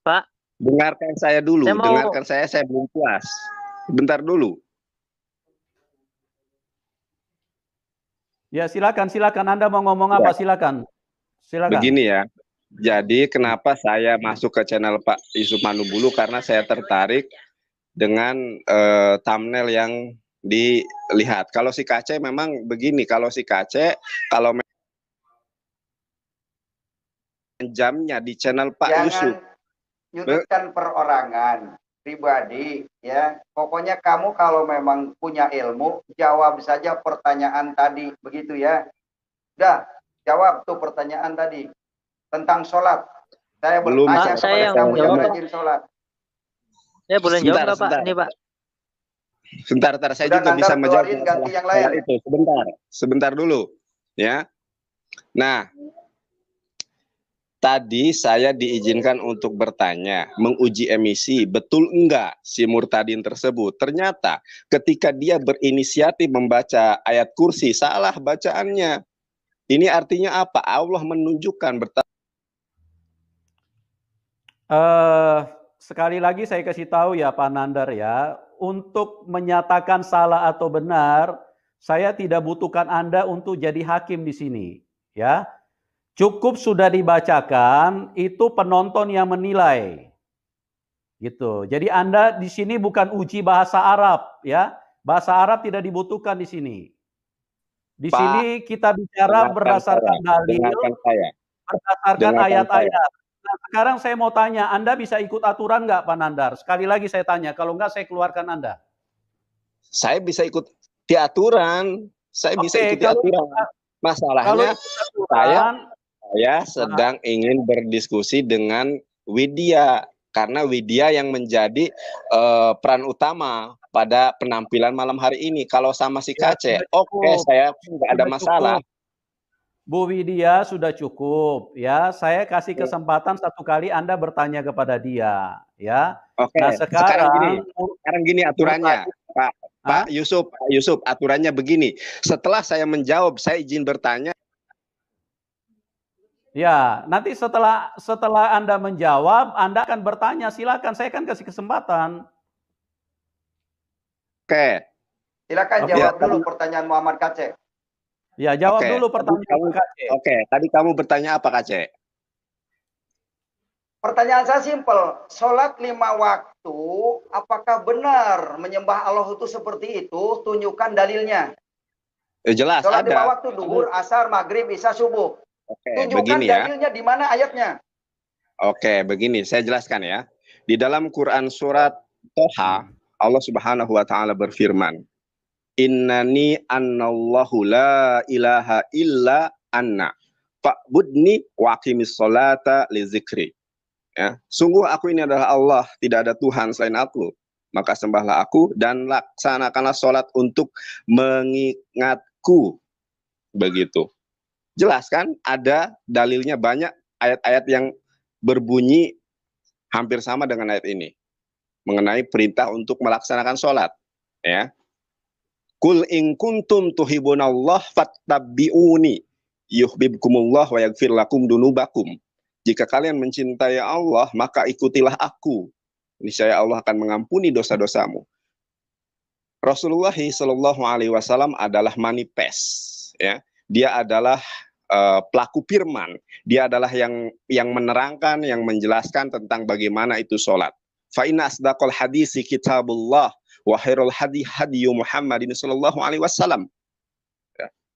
Pak. Dengarkan saya dulu. Dengarkan saya belum puas. Bentar dulu. Ya, silakan. Anda mau ngomong apa? Silakan. Begini ya. Jadi kenapa saya masuk ke channel Pak Yusuf Manubulu, karena saya tertarik dengan thumbnail yang dilihat. Kalau si Kace memang begini, kalau si Kace kalau jamnya di channel Pak Yusuf. Jangan perorangan pribadi ya. Pokoknya kamu kalau memang punya ilmu, jawab saja pertanyaan tadi, begitu ya. Udah, jawab tuh pertanyaan tadi tentang sholat. Saya belum bertanya kepada kamu yang rajin sholat. Saya boleh jawab nggak, Pak? Ini, Pak. Sebentar, saya juga bisa menjawab ganti yang lain. Itu. Sebentar dulu, ya. Nah, tadi saya diizinkan untuk bertanya, menguji emisi, betul enggak si Murtadin tersebut? Ternyata ketika dia berinisiatif membaca ayat kursi, salah bacaannya. Ini artinya apa? Allah menunjukkan sekali lagi saya kasih tahu ya Pak Nandar ya, untuk menyatakan salah atau benar, saya tidak butuhkan Anda untuk jadi hakim di sini, ya. Cukup sudah dibacakan, itu penonton yang menilai. Gitu. Jadi Anda di sini bukan uji bahasa Arab, ya. Bahasa Arab tidak dibutuhkan di sini. Di sini kita bicara berdasarkan dalil, berdasarkan ayat-ayat. Nah, sekarang saya mau tanya, Anda bisa ikut aturan nggak, Pak Nandar? Sekali lagi saya tanya, kalau nggak saya keluarkan Anda. Saya bisa ikut di aturan, saya bisa ikuti aturan. Masalahnya saya sedang ingin berdiskusi dengan Widya, karena Widya yang menjadi peran utama pada penampilan malam hari ini. Kalau sama si Kace, oke, saya nggak ada masalah. Bu Widya sudah cukup, ya. Saya kasih kesempatan satu kali Anda bertanya kepada dia, ya. Oke. Nah, sekarang gini aturannya, Pak Yusuf, aturannya begini. Setelah saya menjawab, saya izin bertanya. Ya, nanti setelah Anda menjawab, Anda akan bertanya. Silakan, saya akan kasih kesempatan. Oke. Silakan jawab dulu pertanyaan Muhammad Kace. Ya, jawab dulu pertanyaan Kace. Oke, tadi kamu bertanya apa, Kace? Pertanyaan saya simpel, sholat 5 waktu, apakah benar menyembah Allah itu seperti itu? Tunjukkan dalilnya. Jelas Sholat 5 ada. waktu, duhur, asar, maghrib, isya, subuh. Oke, Tunjukkan begini ya. dalilnya di mana ayatnya. Oke, begini, saya jelaskan ya. Di dalam Quran surat Toha, Allah Subhanahu wa taala berfirman, "Innani annallahu la ilaha illa anna. Fa'budni wa aqimis sholata li zikri." Ya, sungguh aku ini adalah Allah, tidak ada Tuhan selain aku. Maka sembahlah aku dan laksanakanlah sholat untuk mengingatku. Begitu. Jelas kan? Ada dalilnya banyak ayat-ayat yang berbunyi hampir sama dengan ayat ini. Mengenai perintah untuk melaksanakan sholat. Ya. Kul in kuntum tuhibunallah fattabi'uni yuhibbukumullah wa yaghfir lakum dunubakum. Jika kalian mencintai Allah, maka ikutilah aku. Niscaya Allah akan mengampuni dosa-dosamu. Rasulullah Shallallahu Alaihi Wasallam adalah manifest, ya. Dia adalah pelaku firman. Dia adalah yang menerangkan, yang menjelaskan tentang bagaimana itu sholat. Fa inna asdaqal hadisi kitabullah wa khairul hadi hadiyu Muhammadin sallallahu alaihi wasallam.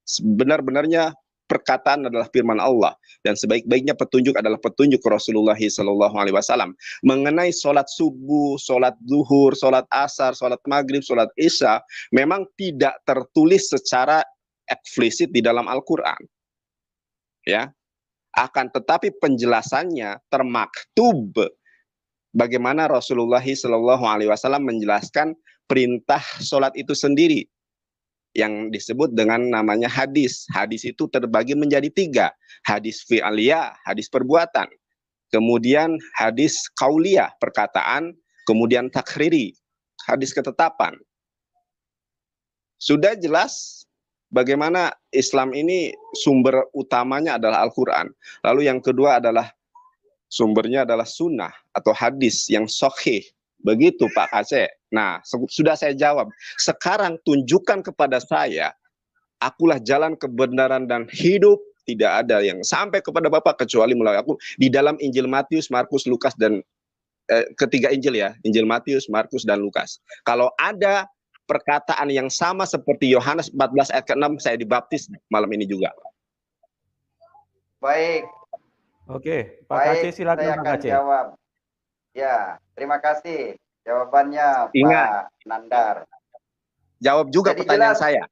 Sebenar-benarnya perkataan adalah firman Allah dan sebaik-baiknya petunjuk adalah petunjuk Rasulullah sallallahu alaihi wasallam mengenai sholat subuh, sholat zuhur, sholat asar, sholat maghrib, sholat isya memang tidak tertulis secara eksplisit di dalam Al-Quran, ya. Akan tetapi penjelasannya termaktub bagaimana Rasulullah sallallahu alaihi wasallam menjelaskan perintah sholat itu sendiri, yang disebut dengan namanya hadis. Hadis itu terbagi menjadi 3. Hadis fi'aliyah, hadis perbuatan. Kemudian hadis qauliyah, perkataan. Kemudian takriri, hadis ketetapan. Sudah jelas bagaimana Islam ini sumber utamanya adalah Al-Quran. Lalu yang kedua adalah sumbernya adalah sunnah atau hadis yang sahih. Begitu Pak Aceh. Nah, sudah saya jawab. Sekarang tunjukkan kepada saya, akulah jalan kebenaran dan hidup. Tidak ada yang sampai kepada Bapak kecuali melalui aku. Di dalam Injil Matius, Markus, Lukas, dan ketiga Injil ya. Injil Matius, Markus, dan Lukas. Kalau ada perkataan yang sama seperti Yohanes 14 ayat ke-6, saya dibaptis malam ini juga. Baik. Oke, Pak Aceh silakan saya Pak akan Aceh. jawab. Ya, terima kasih. Jawabannya Ingat. Pak Nandar. Jawab juga Jadi pertanyaan jelas, saya.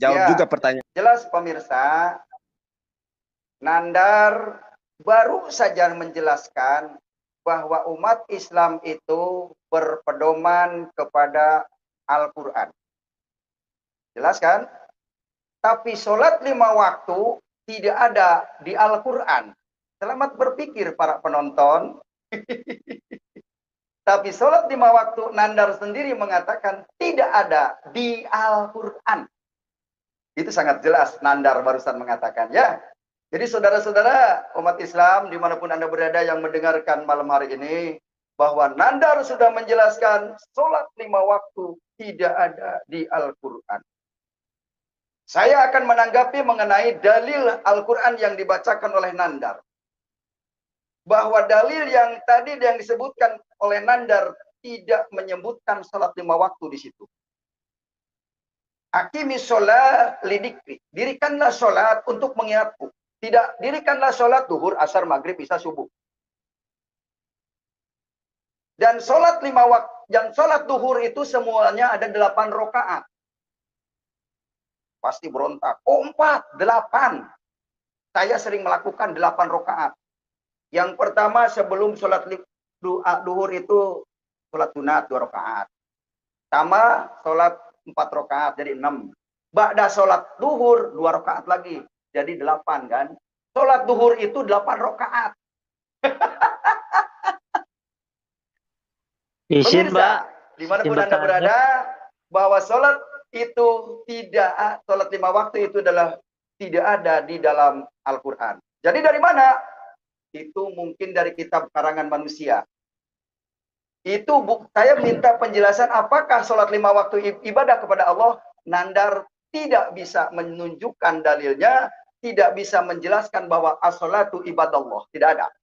Jawab ya, juga pertanyaan. Jelas pemirsa, Nandar baru saja menjelaskan bahwa umat Islam itu berpedoman kepada Al-Quran. Jelas kan? Tapi sholat 5 waktu tidak ada di Al-Quran. Selamat berpikir para penonton. Tapi sholat 5 waktu Nandar sendiri mengatakan tidak ada di Al-Quran. Itu sangat jelas Nandar barusan mengatakan ya. Jadi saudara-saudara umat Islam dimanapun Anda berada yang mendengarkan malam hari ini, bahwa Nandar sudah menjelaskan sholat 5 waktu tidak ada di Al-Quran. Saya akan menanggapi mengenai dalil Al-Quran yang dibacakan oleh Nandar. Bahwa dalil yang tadi yang disebutkan oleh Nandar tidak menyebutkan salat 5 waktu di situ. Aqimis sholat lidikri. Dirikanlah sholat untuk mengingatku. Tidak, dirikanlah sholat duhur, asar, maghrib, isya, subuh. Dan sholat 5 waktu, dan sholat duhur itu semuanya ada 8 rakaat. Pasti berontak. Oh 4, 8. Saya sering melakukan 8 rakaat. Yang pertama sebelum sholat duhur itu sholat sunat 2 rakaat. Sama sholat 4 rakaat jadi 6. Ba'da sholat duhur 2 rakaat lagi jadi 8 kan. Sholat duhur itu 8 rakaat. Izin Mbak. Dimanapun Anda berada, bahwa sholat itu tidak, sholat 5 waktu itu adalah tidak ada di dalam Al-Quran. Jadi dari mana? Itu mungkin dari kitab karangan manusia. Itu saya minta penjelasan apakah sholat 5 waktu ibadah kepada Allah. Nandar tidak bisa menunjukkan dalilnya, tidak bisa menjelaskan bahwa as-sholatu ibadallah. Tidak ada.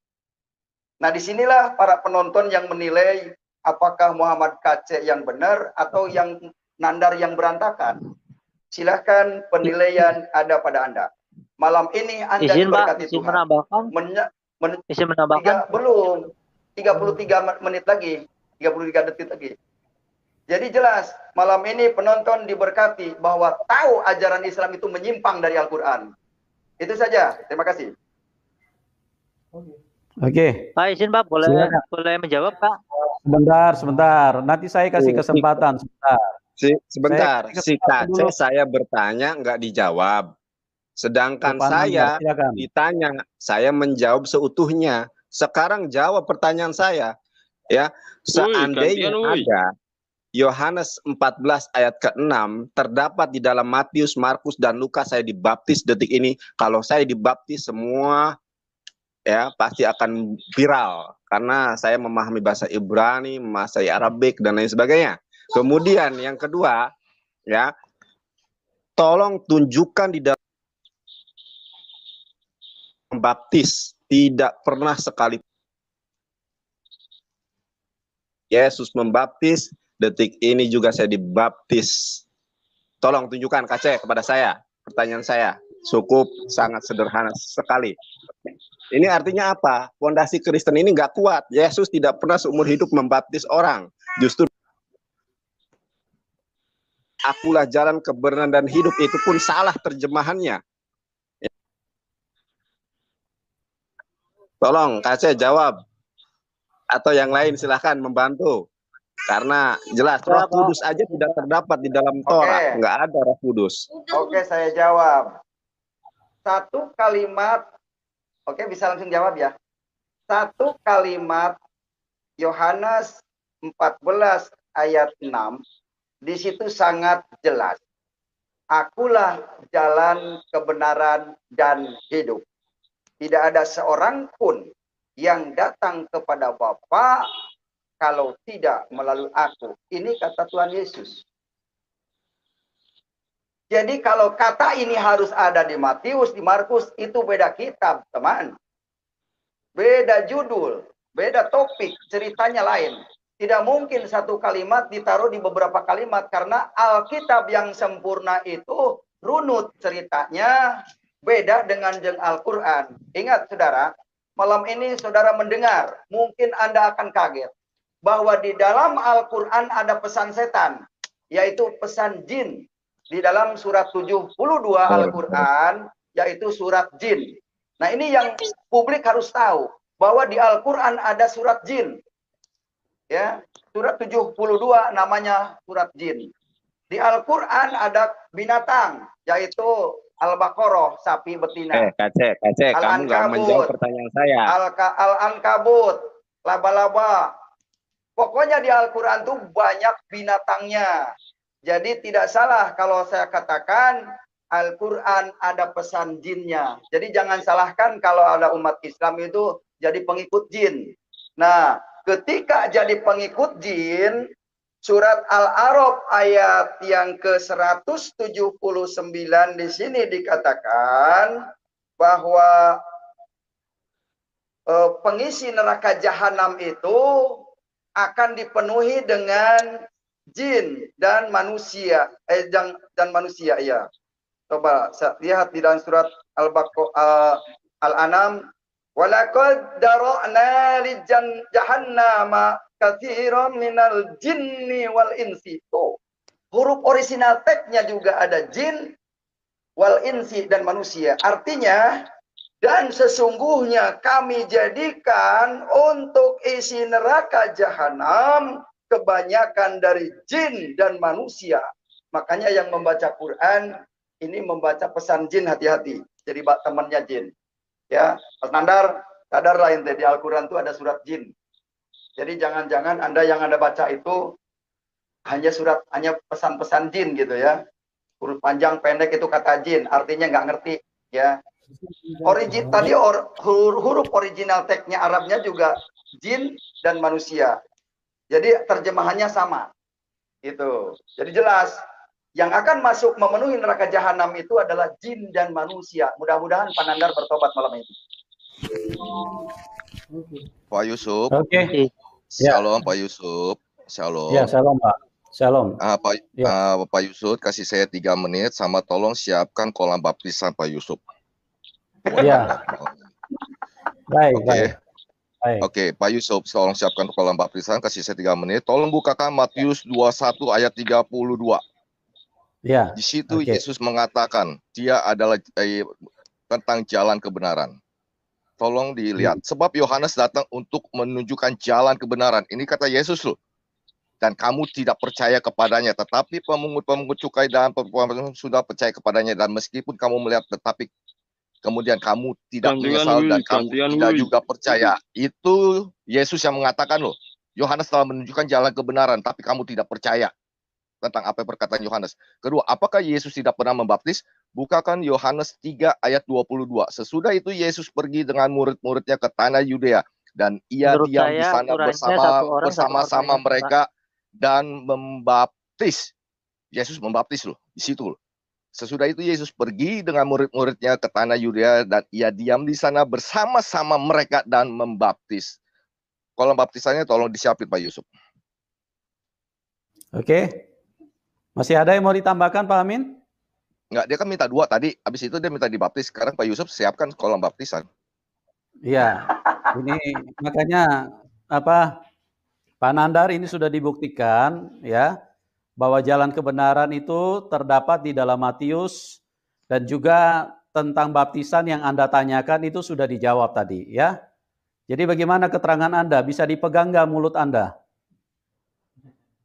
Nah, disinilah para penonton yang menilai apakah Muhammad KC yang benar atau yang Nandar yang berantakan. Silahkan penilaian ada pada Anda. Malam ini Anda diberkati Tuhan. Izin menambahkan? Belum. 33 menit lagi. 33 detik lagi. Jadi jelas, malam ini penonton diberkati bahwa tahu ajaran Islam itu menyimpang dari Al-Quran. Itu saja. Terima kasih. Oke. Pak, izin Pak, boleh menjawab Pak? Sebentar. Nanti saya kasih kesempatan. Sebentar. Si Kace saya bertanya nggak dijawab. Sedangkan saya ditanya, saya menjawab seutuhnya. Sekarang jawab pertanyaan saya. Ya, seandainya ada Yohanes 14 ayat ke-6 terdapat di dalam Matius, Markus, dan Lukas, saya dibaptis detik ini. Kalau saya dibaptis semua ya pasti akan viral karena saya memahami bahasa Ibrani, bahasa Arabik dan lain sebagainya. Kemudian yang kedua, ya, tolong tunjukkan di dalam baptis tidak pernah sekali Yesus membaptis. Detik ini juga saya dibaptis. Tolong tunjukkan KC kepada saya. Pertanyaan saya cukup sangat sederhana sekali. Ini artinya apa? Fondasi Kristen ini nggak kuat. Yesus tidak pernah seumur hidup membaptis orang. Justru akulah jalan kebenaran dan hidup, itu pun salah terjemahannya. Tolong KC jawab. Atau yang lain silahkan membantu. Karena jelas Roh Kudus aja tidak terdapat di dalam Torah, nggak ada Roh Kudus. Oke, saya jawab. Satu kalimat, bisa langsung jawab ya. Satu kalimat Yohanes 14 ayat 6, di situ sangat jelas. Akulah jalan kebenaran dan hidup. Tidak ada seorang pun yang datang kepada Bapa kalau tidak melalui aku. Ini kata Tuhan Yesus. Jadi kalau kata ini harus ada di Matius, di Markus, itu beda kitab, teman. Beda judul, beda topik, ceritanya lain. Tidak mungkin satu kalimat ditaruh di beberapa kalimat, karena Alkitab yang sempurna itu runut ceritanya, beda dengan Al-Quran. Ingat saudara, malam ini saudara mendengar, mungkin Anda akan kaget. Bahwa di dalam Al-Quran ada pesan setan, yaitu pesan jin. Di dalam surat 72 Al-Quran, yaitu surat jin. Nah, ini yang publik harus tahu, bahwa di Al-Quran ada surat jin. Ya, surat 72 namanya surat jin. Di Al-Quran ada binatang, yaitu Al-Baqarah, sapi betina. Kace, kamu nggak menjawab pertanyaan saya. Al-Ankabut, laba-laba. Pokoknya di Al-Quran itu banyak binatangnya. Jadi tidak salah kalau saya katakan Al-Quran ada pesan jinnya. Jadi jangan salahkan kalau ada umat Islam itu jadi pengikut jin. Nah, ketika jadi pengikut jin, surat Al-A'raf ayat yang ke-179 di sini dikatakan bahwa pengisi neraka jahanam itu akan dipenuhi dengan jin dan manusia, dan manusia ya. Coba lihat di dalam surat Al-An'am, walaqad dara'na li jahannama katsiran minal jinni wal insi. Tuh, huruf original teksnya juga ada jin, wal insi dan manusia. Artinya, dan sesungguhnya kami jadikan untuk isi neraka jahanam kebanyakan dari jin dan manusia. Makanya yang membaca Quran ini membaca pesan jin, hati-hati. Jadi temannya jin. Ya, Mas Nandar, sadarlah ente di Al-Quran itu ada surat jin. Jadi jangan-jangan Anda yang Anda baca itu hanya pesan-pesan jin gitu ya. Huruf panjang pendek itu kata jin, artinya nggak ngerti ya. Huruf original teksnya Arabnya juga jin dan manusia. Jadi terjemahannya sama. Itu. Jadi jelas yang akan masuk memenuhi neraka jahanam itu adalah jin dan manusia. Mudah-mudahan Pak Nandar bertobat malam ini. Pak Yusuf. Oke. Shalom Pak Yusuf. Shalom. Ya, shalom Pak. Shalom. Pak Yusuf kasih saya 3 menit sama tolong siapkan kolam baptisan Pak Yusuf. Iya. Baik, baik. Oke, Pak Yusuf, tolong siapkan kolam baptisan, kasih saya 3 menit. Tolong bukakan Matius 21 ayat 32. Ya. Di situ Yesus mengatakan, dia adalah tentang jalan kebenaran. Tolong dilihat. Sebab Yohanes datang untuk menunjukkan jalan kebenaran. Ini kata Yesus loh. Dan kamu tidak percaya kepadanya, tetapi pemungut-pemungut cukai dan sudah percaya kepadanya, dan meskipun kamu melihat, tetapi kemudian kamu tidak menyesal dan kamu tidak juga percaya. Itu Yesus yang mengatakan loh. Yohanes telah menunjukkan jalan kebenaran, tapi kamu tidak percaya tentang apa yang perkataan Yohanes. Kedua, apakah Yesus tidak pernah membaptis? Bukakan Yohanes 3 ayat 22. Sesudah itu Yesus pergi dengan murid-muridnya ke tanah Yudea, dan ia diam di sana bersama-sama mereka dan membaptis. Yesus membaptis loh di situ loh. Sesudah itu Yesus pergi dengan murid-muridnya ke tanah Yudea, dan ia diam di sana bersama-sama mereka dan membaptis. Kolam baptisannya tolong disiapin Pak Yusuf. Oke. Masih ada yang mau ditambahkan Pak Amin? Enggak, dia kan minta 2 tadi. Habis itu dia minta dibaptis. Sekarang Pak Yusuf siapkan kolam baptisan. Iya. Ini makanya apa? Pak Nandar, ini sudah dibuktikan ya bahwa jalan kebenaran itu terdapat di dalam Matius, dan juga tentang baptisan yang Anda tanyakan itu sudah dijawab tadi ya. Jadi bagaimana keterangan Anda? Bisa dipegang nggak mulut Anda?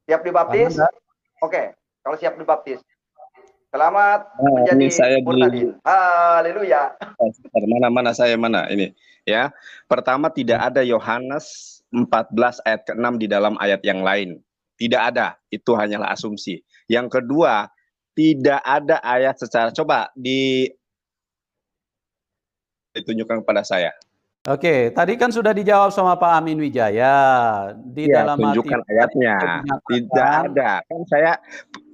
Siap dibaptis? Oke, kalau siap dibaptis. Selamat menjadi murtadin. Haleluya. Mana ini ya. Pertama, tidak ada Yohanes 14 ayat ke-6 di dalam ayat yang lain. Tidak ada, itu hanyalah asumsi. Yang kedua, tidak ada ayat secara, coba ditunjukkan kepada saya. Oke, tadi kan sudah dijawab sama Pak Amin Wijaya. Di dalam tunjukkan ayatnya. Tidak ada. Kan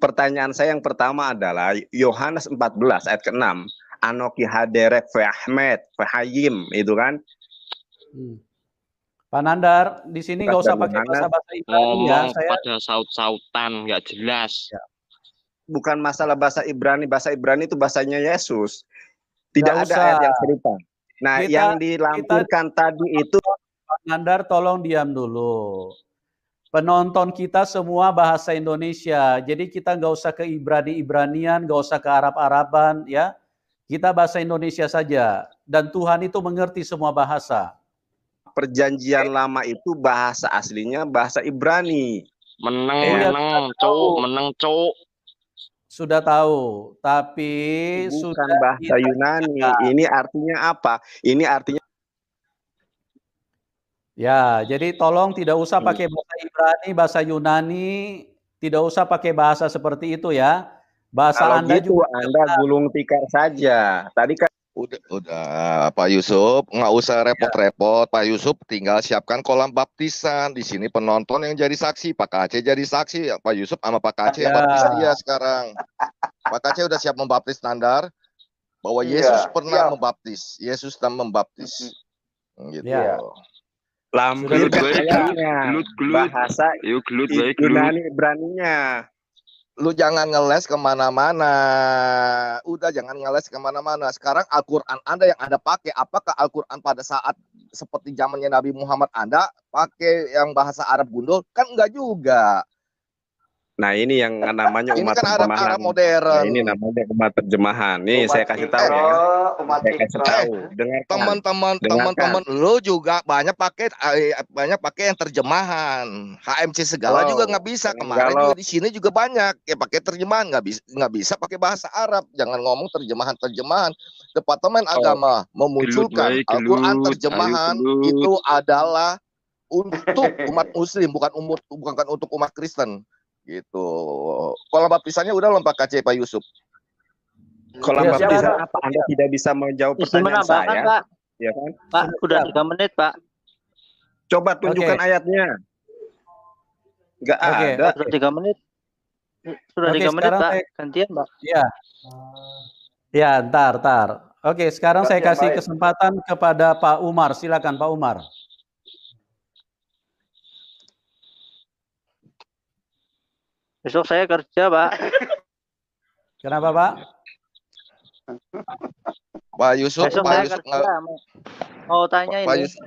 pertanyaan saya yang pertama adalah Yohanes 14 ayat ke-6. Anoki haderek fe Ahmed, fe Hayim, itu kan. Pak Nandar, di sini nggak usah pakai bahasa Ibrani ya. Pada saut-sautan, nggak jelas. Ya. Bukan masalah bahasa Ibrani itu bahasanya Yesus. Tidak ada ayat yang serupa. Nah, yang dilampirkan tadi itu. Pak Nandar, tolong diam dulu. Penonton kita semua bahasa Indonesia, jadi kita nggak usah ke Ibrani-Ibranian, nggak usah ke Arab-Araban, ya. Kita bahasa Indonesia saja, dan Tuhan itu mengerti semua bahasa. Perjanjian lama itu bahasa aslinya bahasa Ibrani. Meneng, cuk. Sudah tahu, tapi bukan bahasa Yunani. Ini artinya apa? Ini artinya ya, jadi tolong tidak usah pakai bahasa Ibrani, bahasa Yunani, tidak usah pakai bahasa seperti itu ya. Bahasa kalau Anda gitu, juga Anda gulung tikar saja. Tadi kan Udah Pak Yusuf, nggak usah repot-repot. Pak Yusuf tinggal siapkan kolam baptisan. Di sini penonton yang jadi saksi, Pak Aceh jadi saksi. Pak Yusuf sama Pak Aceh yang baptis dia sekarang. Pak Aceh udah siap membaptis Nandar bahwa Yesus pernah membaptis. Yesus dan membaptis. Gitu. Lampirkan ayatnya, bahasa Yunani Ibraninya. Lu jangan ngeles kemana-mana. Udah jangan ngeles kemana-mana. Sekarang Al-Quran Anda yang Anda pakai, apakah Al-Quran pada saat seperti zamannya Nabi Muhammad Anda pakai yang bahasa Arab gundul? Kan enggak juga. Nah, ini yang namanya umat terjemahan. Arab modern. Nah, ini namanya umat terjemahan. Nih saya kasih tahu ya. Saya kasih tahu. Teman-teman, lu juga banyak pakai yang terjemahan. HMC segala juga nggak bisa. Kemarin juga di sini juga banyak ya pakai terjemahan, nggak bisa pakai bahasa Arab. Jangan ngomong terjemahan. Departemen Agama memunculkan Al-Quran terjemahan itu adalah untuk umat Muslim, bukan untuk umat Kristen. Gitu. Kolam baptisannya udah lompat KC Pak Yusuf. Kolam baptisan apa? Anda tidak bisa menjawab pertanyaan saya. Pak. Ya kan? Pak, udah 3 menit, Pak. Coba tunjukkan ayatnya. Enggak ada. Sudah 3 menit. Sudah 3 menit, Pak. Gantian, Pak. Iya. Ya, ntar. Oke, sekarang saya kasih kesempatan kepada Pak Umar. Silakan Pak Umar. Besok saya kerja, Pak. Kenapa, Pak? Pak Yusuf, Besok Pak saya Yusuf kerja. Mau tanya Pak ini. Yusuf,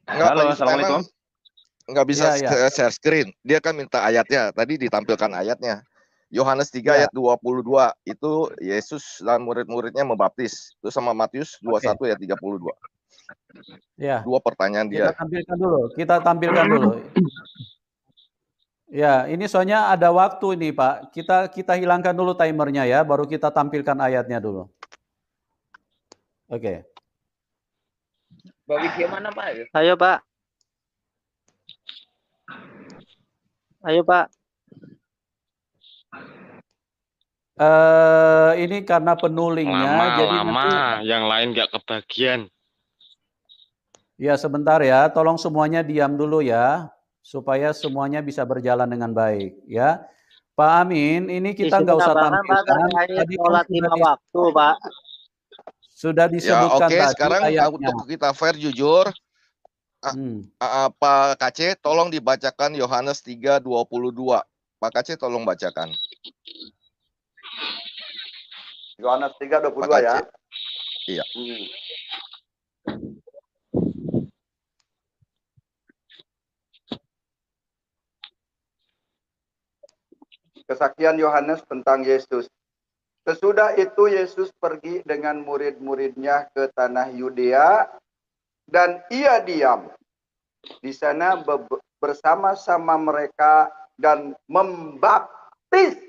enggak, Pak Halo, Yusuf assalamualaikum. emang nggak bisa Iya, iya. share screen. Dia kan minta ayatnya. Tadi ditampilkan ayatnya. Yohanes 3 Ya. ayat 22 itu Yesus dan murid-muridnya membaptis. Itu sama Matius 21 ayat 32. Ya. Dua pertanyaan Kita dia. tampilkan dulu. Kita tampilkan dulu. Ya, ini soalnya ada waktu ini, Pak. Kita hilangkan dulu timernya ya, baru kita tampilkan ayatnya dulu. Oke. Mbak Widya mana, Pak? Ayo, Pak. Ayo, Pak. Ini karena penulingnya, jadi Lama, nanti, yang lain nggak kebagian. ya sebentar ya, tolong semuanya diam dulu ya, supaya semuanya bisa berjalan dengan baik ya. Pak Amin, ini kita nggak usah Pak, tampilkan. terkait Tadi kan sholat 5 waktu, Pak. sudah Ya, disebutkan oke. tadi Sekarang ayatnya. untuk kita fair jujur, Pak KC tolong dibacakan Yohanes 3:22. Pak KC tolong bacakan. Yohanes 3:22 Pak ya. KC. Iya. Kesaksian Yohanes tentang Yesus. Sesudah itu Yesus pergi dengan murid-muridnya ke tanah Yudea dan ia diam di sana bersama-sama mereka dan membaptis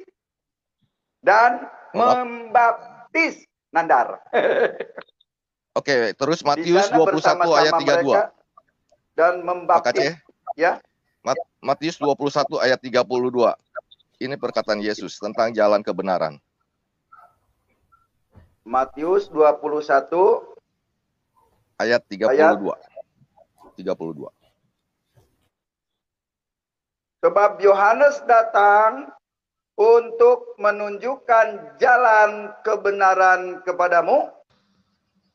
Nandar. Oke, terus Di Matius sana 21 bersama-sama ayat 32. mereka dan Pak membaptis. KC. Ya. Matius 21 ayat 32. Ini perkataan Yesus tentang jalan kebenaran. Matius 21 ayat 32. 32. Sebab Yohanes datang untuk menunjukkan jalan kebenaran kepadamu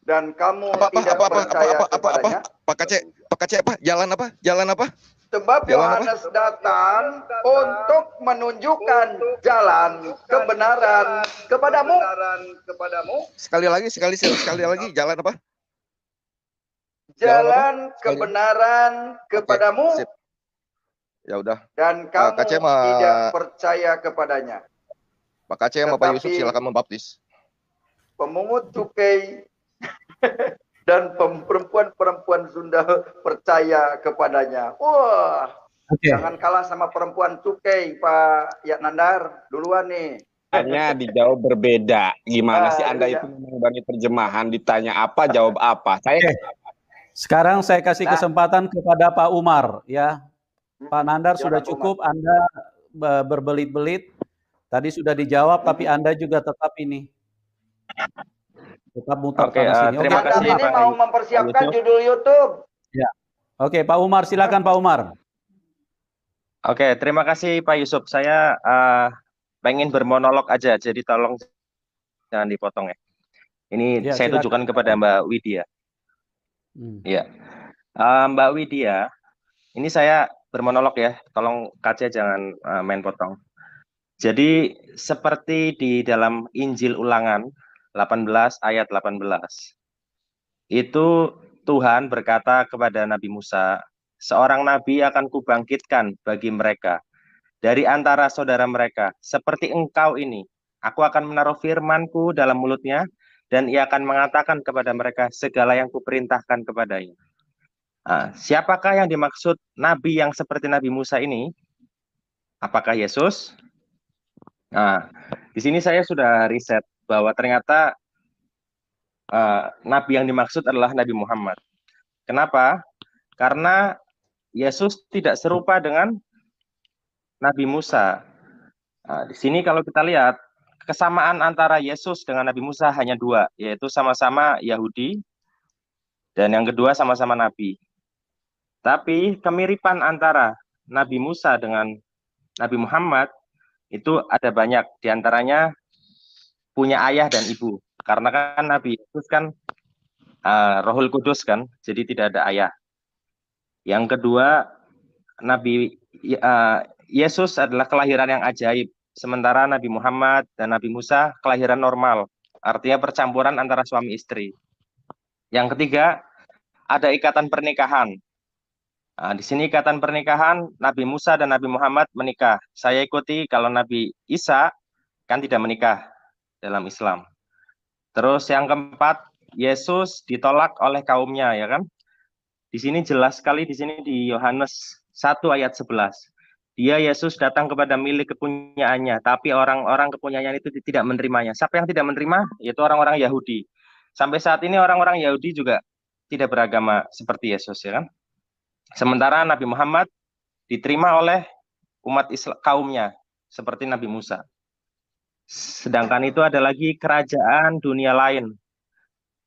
dan kamu tidak percaya kepadanya. Pak KC apa? Jalan apa? Jalan apa? Sebab Yohanes datang untuk menunjukkan jalan kebenaran kepadamu. Sekali lagi, jalan apa? Jalan kebenaran kepadamu. Sip. Ya udah. Dan kamu tidak percaya kepadanya. Pak KC sama Pak Yusuf silakan membaptis. Pemungut cukai dan perempuan-perempuan Sunda percaya kepadanya. Wah, jangan kalah sama perempuan cukai, Pak Nandar. Duluan nih. Hanya dijawab berbeda. Gimana sih Anda itu mengurangi terjemahan, ditanya apa, jawab apa. Sekarang saya kasih kesempatan kepada Pak Umar ya. Pak Nandar sudah cukup, Anda berbelit-belit. Tadi sudah dijawab, tapi Anda juga tetap ini. Tetap mutar sana sini. Terima kasih. Ini mau mempersiapkan judul YouTube. Ya. Oke, Pak Umar, silakan Pak Umar. Oke, terima kasih Pak Yusuf. Saya pengen bermonolog aja, jadi tolong jangan dipotong ya. Ini saya tujukan kepada Mbak Widya. Ya, Mbak Widya, ini saya bermonolog ya. Tolong kaca jangan main potong. Jadi seperti di dalam Injil Ulangan 18 ayat 18. Itu Tuhan berkata kepada Nabi Musa, seorang nabi akan kubangkitkan bagi mereka dari antara saudara mereka, seperti engkau ini. Aku akan menaruh firman-Ku dalam mulutnya, dan ia akan mengatakan kepada mereka segala yang kuperintahkan kepadanya. Nah, siapakah yang dimaksud nabi yang seperti Nabi Musa ini? Apakah Yesus? Nah, di sini saya sudah riset bahwa ternyata nabi yang dimaksud adalah Nabi Muhammad. Kenapa? Karena Yesus tidak serupa dengan Nabi Musa. Nah, di sini kalau kita lihat kesamaan antara Yesus dengan Nabi Musa hanya dua, yaitu sama-sama Yahudi dan yang kedua sama-sama Nabi. Tapi kemiripan antara Nabi Musa dengan Nabi Muhammad itu ada banyak, diantaranya punya ayah dan ibu. Karena kan Nabi Yesus kan Rohul Kudus kan, jadi tidak ada ayah. Yang kedua, Nabi Yesus adalah kelahiran yang ajaib, sementara Nabi Muhammad dan Nabi Musa kelahiran normal, artinya percampuran antara suami istri. Yang ketiga, ada ikatan pernikahan. Nah, di sini ikatan pernikahan Nabi Musa dan Nabi Muhammad menikah. Saya ikuti kalau Nabi Isa kan tidak menikah dalam Islam. Terus yang keempat, Yesus ditolak oleh kaumnya, ya kan? Di sini jelas sekali, di sini di Yohanes 1 ayat 11. Dia Yesus datang kepada milik kepunyaannya, tapi orang-orang kepunyaannya itu tidak menerimanya. Siapa yang tidak menerima? Yaitu orang-orang Yahudi. Sampai saat ini orang-orang Yahudi juga tidak beragama seperti Yesus, ya kan? Sementara Nabi Muhammad diterima oleh umat Islam kaumnya seperti Nabi Musa. Sedangkan itu ada lagi kerajaan dunia lain.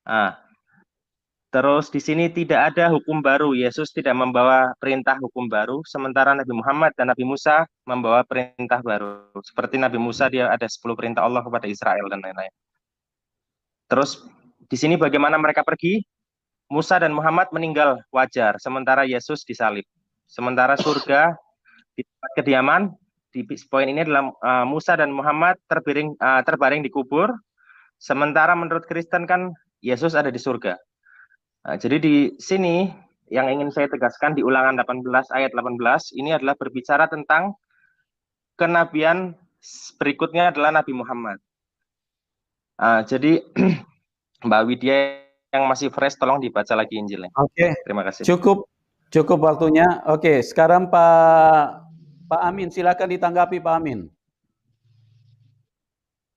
Nah, terus di sini tidak ada hukum baru. Yesus tidak membawa perintah hukum baru, sementara Nabi Muhammad dan Nabi Musa membawa perintah baru. Seperti Nabi Musa, dia ada 10 perintah Allah kepada Israel dan lain-lain. Terus di sini bagaimana mereka pergi? Musa dan Muhammad meninggal wajar, sementara Yesus disalib. Sementara surga di tempat kediaman, di poin ini adalah Musa dan Muhammad terbaring di kubur, sementara menurut Kristen kan Yesus ada di surga. Nah, jadi di sini yang ingin saya tegaskan di Ulangan 18 ayat 18 ini adalah berbicara tentang kenabian berikutnya adalah Nabi Muhammad. Jadi Mbak Widya yang masih fresh tolong dibaca lagi Injilnya. Oke. Terima kasih. Cukup waktunya. Oke, sekarang Pak Amin, silakan ditanggapi Pak Amin.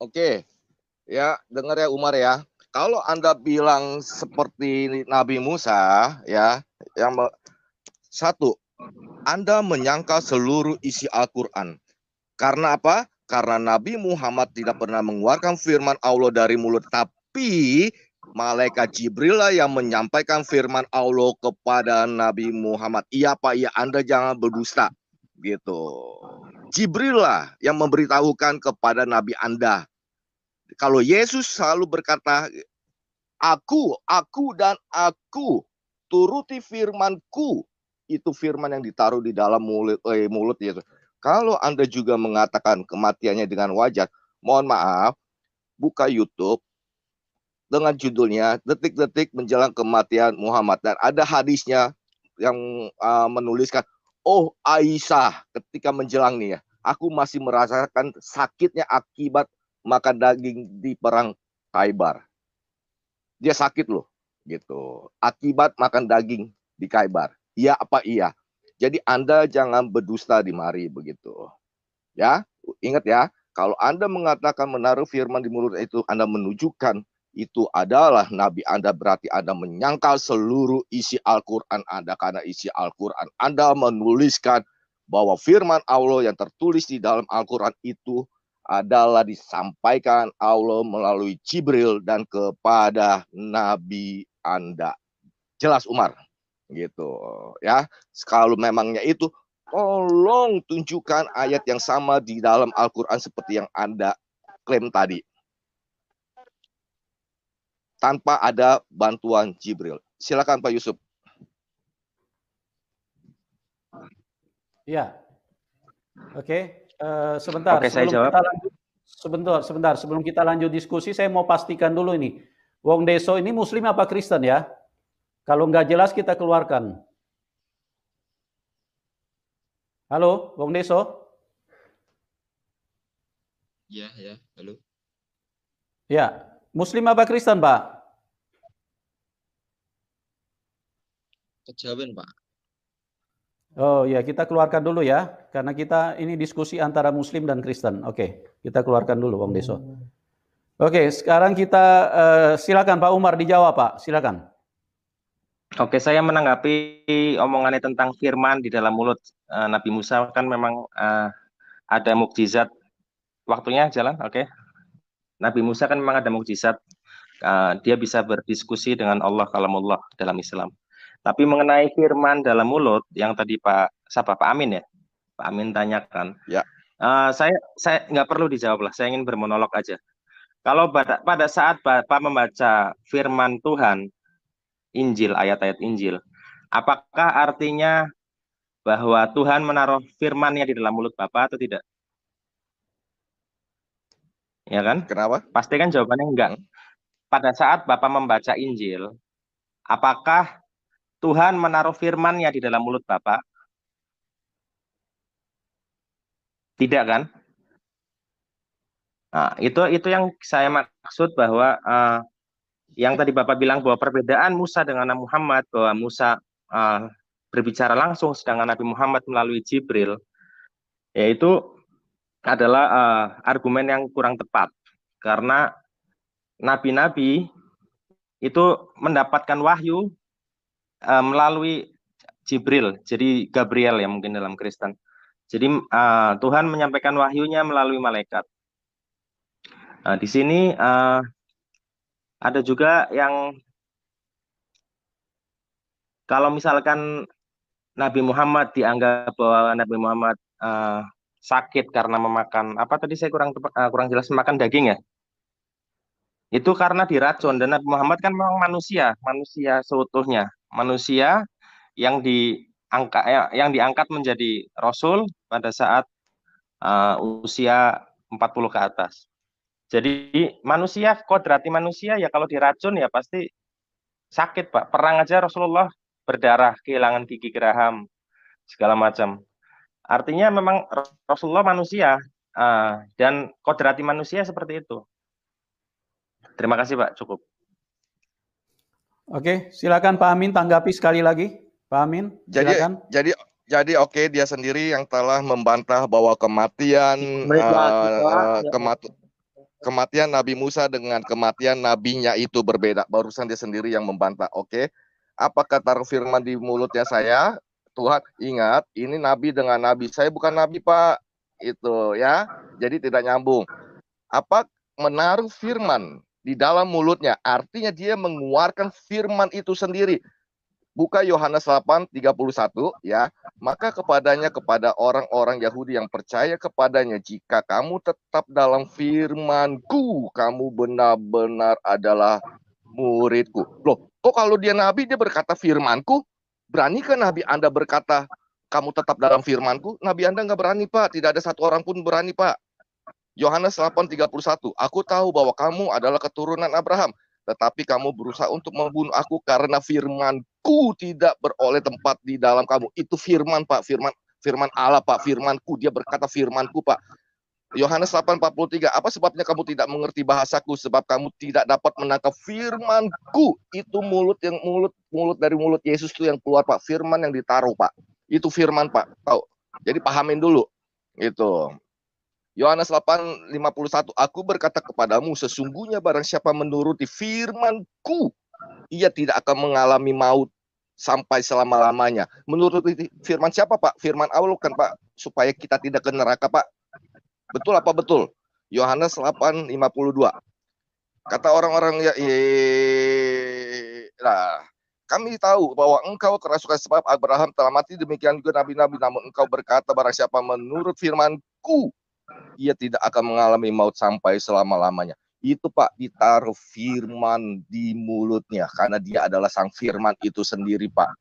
Oke. Ya, dengar ya Umar ya. Kalau Anda bilang seperti Nabi Musa, ya, satu, Anda menyangkal seluruh isi Al-Quran. Karena apa? Karena Nabi Muhammad tidak pernah mengeluarkan firman Allah dari mulut, tapi malaikat Jibril lah yang menyampaikan firman Allah kepada Nabi Muhammad. Iya Pak, iya, Anda jangan berdusta. Gitu. Jibril lah yang memberitahukan kepada Nabi Anda. Kalau Yesus selalu berkata, aku dan aku, turuti firmanku. Itu firman yang ditaruh di dalam mulut Yesus. Kalau Anda juga mengatakan kematiannya dengan wajar, mohon maaf, buka YouTube dengan judulnya Detik-detik Menjelang Kematian Muhammad. Dan ada hadisnya yang menuliskan, oh Aisyah ketika menjelang nih ya, aku masih merasakan sakitnya akibat makan daging di perang Khaybar. Dia sakit loh, gitu. Akibat makan daging di Khaybar. Iya apa iya? Jadi Anda jangan berdusta di mari begitu. Ya, ingat ya, kalau Anda mengatakan menaruh firman di mulut itu, Anda menunjukkan itu adalah Nabi Anda, berarti Anda menyangkal seluruh isi Al-Quran Anda. Karena isi Al-Quran Anda menuliskan bahwa firman Allah yang tertulis di dalam Al-Quran itu adalah disampaikan Allah melalui Jibril dan kepada Nabi Anda. Jelas Umar? Gitu ya. Kalau memangnya itu, tolong tunjukkan ayat yang sama di dalam Al-Quran seperti yang Anda klaim tadi. Tanpa ada bantuan Jibril. Silakan Pak Yusuf. Ya. Oke. Sebentar. Oke, saya jawab. Sebentar. Sebelum kita lanjut diskusi, saya mau pastikan dulu ini. Wong Deso ini Muslim apa Kristen ya? Kalau nggak jelas kita keluarkan. Halo, Wong Deso? Ya, halo. Ya, Muslim apa Kristen, Pak? Kejawen, Pak. Oh ya, kita keluarkan dulu ya, karena kita ini diskusi antara Muslim dan Kristen. Oke, kita keluarkan dulu, Wong Deso. Oke, sekarang kita silakan Pak Umar dijawab, Pak. Silakan. Oke, saya menanggapi omongannya tentang firman di dalam mulut Nabi Musa, kan memang ada mukjizat. Waktunya jalan, oke. Nabi Musa kan memang ada mukjizat. Dia bisa berdiskusi dengan Allah, kalamullah dalam Islam. Tapi mengenai firman dalam mulut yang tadi Pak Amin ya, Pak Amin tanyakan. Ya. Saya nggak perlu dijawab lah. Saya ingin bermonolog aja. Kalau pada saat Bapak membaca firman Tuhan, Injil, ayat-ayat Injil, apakah artinya bahwa Tuhan menaruh firman-Nya di dalam mulut Bapa atau tidak? Ya kan? Kenapa? Pasti kan jawabannya enggak. Pada saat Bapak membaca Injil, apakah Tuhan menaruh firman-Nya di dalam mulut Bapak? Tidak kan? Nah, itu yang saya maksud bahwa yang tadi Bapak bilang bahwa perbedaan Musa dengan Nabi Muhammad, bahwa Musa berbicara langsung sedangkan Nabi Muhammad melalui Jibril, yaitu adalah argumen yang kurang tepat. Karena nabi-nabi itu mendapatkan wahyu melalui Jibril, jadi Gabriel ya mungkin dalam Kristen. Jadi Tuhan menyampaikan wahyunya melalui malaikat. Nah, di sini ada juga yang kalau misalkan Nabi Muhammad dianggap bahwa Nabi Muhammad sakit karena memakan apa tadi saya kurang jelas, makan daging ya. Itu karena diracun, dan Nabi Muhammad kan memang manusia seutuhnya, manusia yang diangkat menjadi rasul pada saat usia 40 ke atas. Jadi manusia, kodrati manusia ya kalau diracun ya pasti sakit, Pak. Perang aja Rasulullah berdarah, kehilangan gigi geraham, segala macam. Artinya memang Rasulullah manusia dan kodrati manusia seperti itu. Terima kasih Pak, cukup. Oke, silakan Pak Amin tanggapi sekali lagi. Pak Amin, silakan. Jadi oke, dia sendiri yang telah membantah bahwa kematian Nabi Musa dengan kematian nabinya itu berbeda. Barusan dia sendiri yang membantah. Oke. Apakah taruh firman di mulutnya saya? Tuhan, ingat, ini nabi dengan nabi. Saya bukan nabi, Pak. Itu ya. Jadi tidak nyambung. Apa menaruh firman di dalam mulutnya? Artinya dia mengeluarkan firman itu sendiri. Buka Yohanes 8:31 ya. Maka kepada orang-orang Yahudi yang percaya kepadanya, jika kamu tetap dalam firman-Ku, kamu benar-benar adalah murid-Ku. Loh, kok kalau dia nabi dia berkata firman-Ku? Beranikah nabi Anda berkata kamu tetap dalam firman-Ku? Nabi Anda nggak berani, Pak. Tidak ada satu orang pun berani, Pak. Yohanes 8:31. Aku tahu bahwa kamu adalah keturunan Abraham, tetapi kamu berusaha untuk membunuh aku karena firman-Ku tidak beroleh tempat di dalam kamu. Itu firman, Pak. Firman Allah, Pak. Firman-Ku. Dia berkata firman-Ku, Pak. Yohanes 8:43. Apa sebabnya kamu tidak mengerti bahasaku? Sebab kamu tidak dapat menangkap firman-Ku. Itu mulut dari mulut Yesus itu yang keluar, Pak. Firman yang ditaruh, Pak. Itu firman, Pak. Tahu. Jadi pahamin dulu. Itu. Yohanes 8:51, aku berkata kepadamu, sesungguhnya barang siapa menuruti firman-Ku, ia tidak akan mengalami maut sampai selama-lamanya. Menuruti firman siapa, Pak? Firman Allah kan, Pak, supaya kita tidak ke neraka, Pak. Betul apa betul? Yohanes 8:52. Kata orang-orang ya, kami tahu bahwa engkau kerasukan sebab Abraham telah mati, demikian juga nabi-nabi, namun engkau berkata barang siapa menurut firman-Ku, ia tidak akan mengalami maut sampai selama-lamanya. Itu, Pak, ditaruh firman di mulutnya karena dia adalah sang firman itu sendiri, Pak.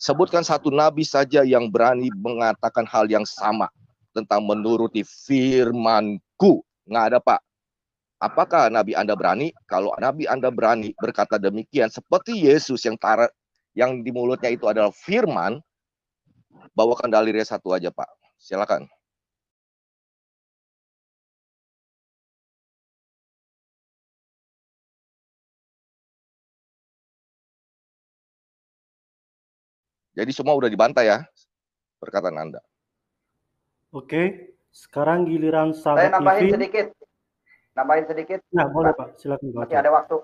Sebutkan satu nabi saja yang berani mengatakan hal yang sama tentang menuruti firman-Ku. Nggak ada, Pak. Apakah nabi Anda berani? Kalau nabi Anda berani berkata demikian, seperti Yesus yang di mulutnya itu adalah firman, bawakan dalilnya satu aja, Pak. Silakan. Jadi semua udah dibantah ya perkataan Anda. Oke, sekarang giliran sahabat Saya nambahin TV. sedikit. Nambahin sedikit. Nah, boleh Pak, silakan Pak. Masih ada waktu.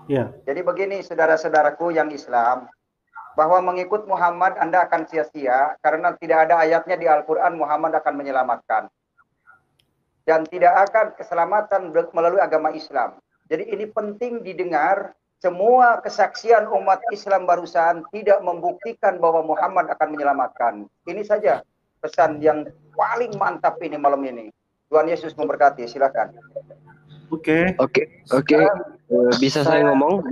Ya. Jadi begini saudara-saudaraku yang Islam, bahwa mengikut Muhammad Anda akan sia-sia karena tidak ada ayatnya di Al-Quran Muhammad akan menyelamatkan. Dan tidak akan keselamatan melalui agama Islam. Jadi ini penting didengar, semua kesaksian umat Islam barusan tidak membuktikan bahwa Muhammad akan menyelamatkan. Ini saja pesan yang paling mantap ini malam ini. Tuhan Yesus memberkati, silakan. Oke. Bisa saya ngomong?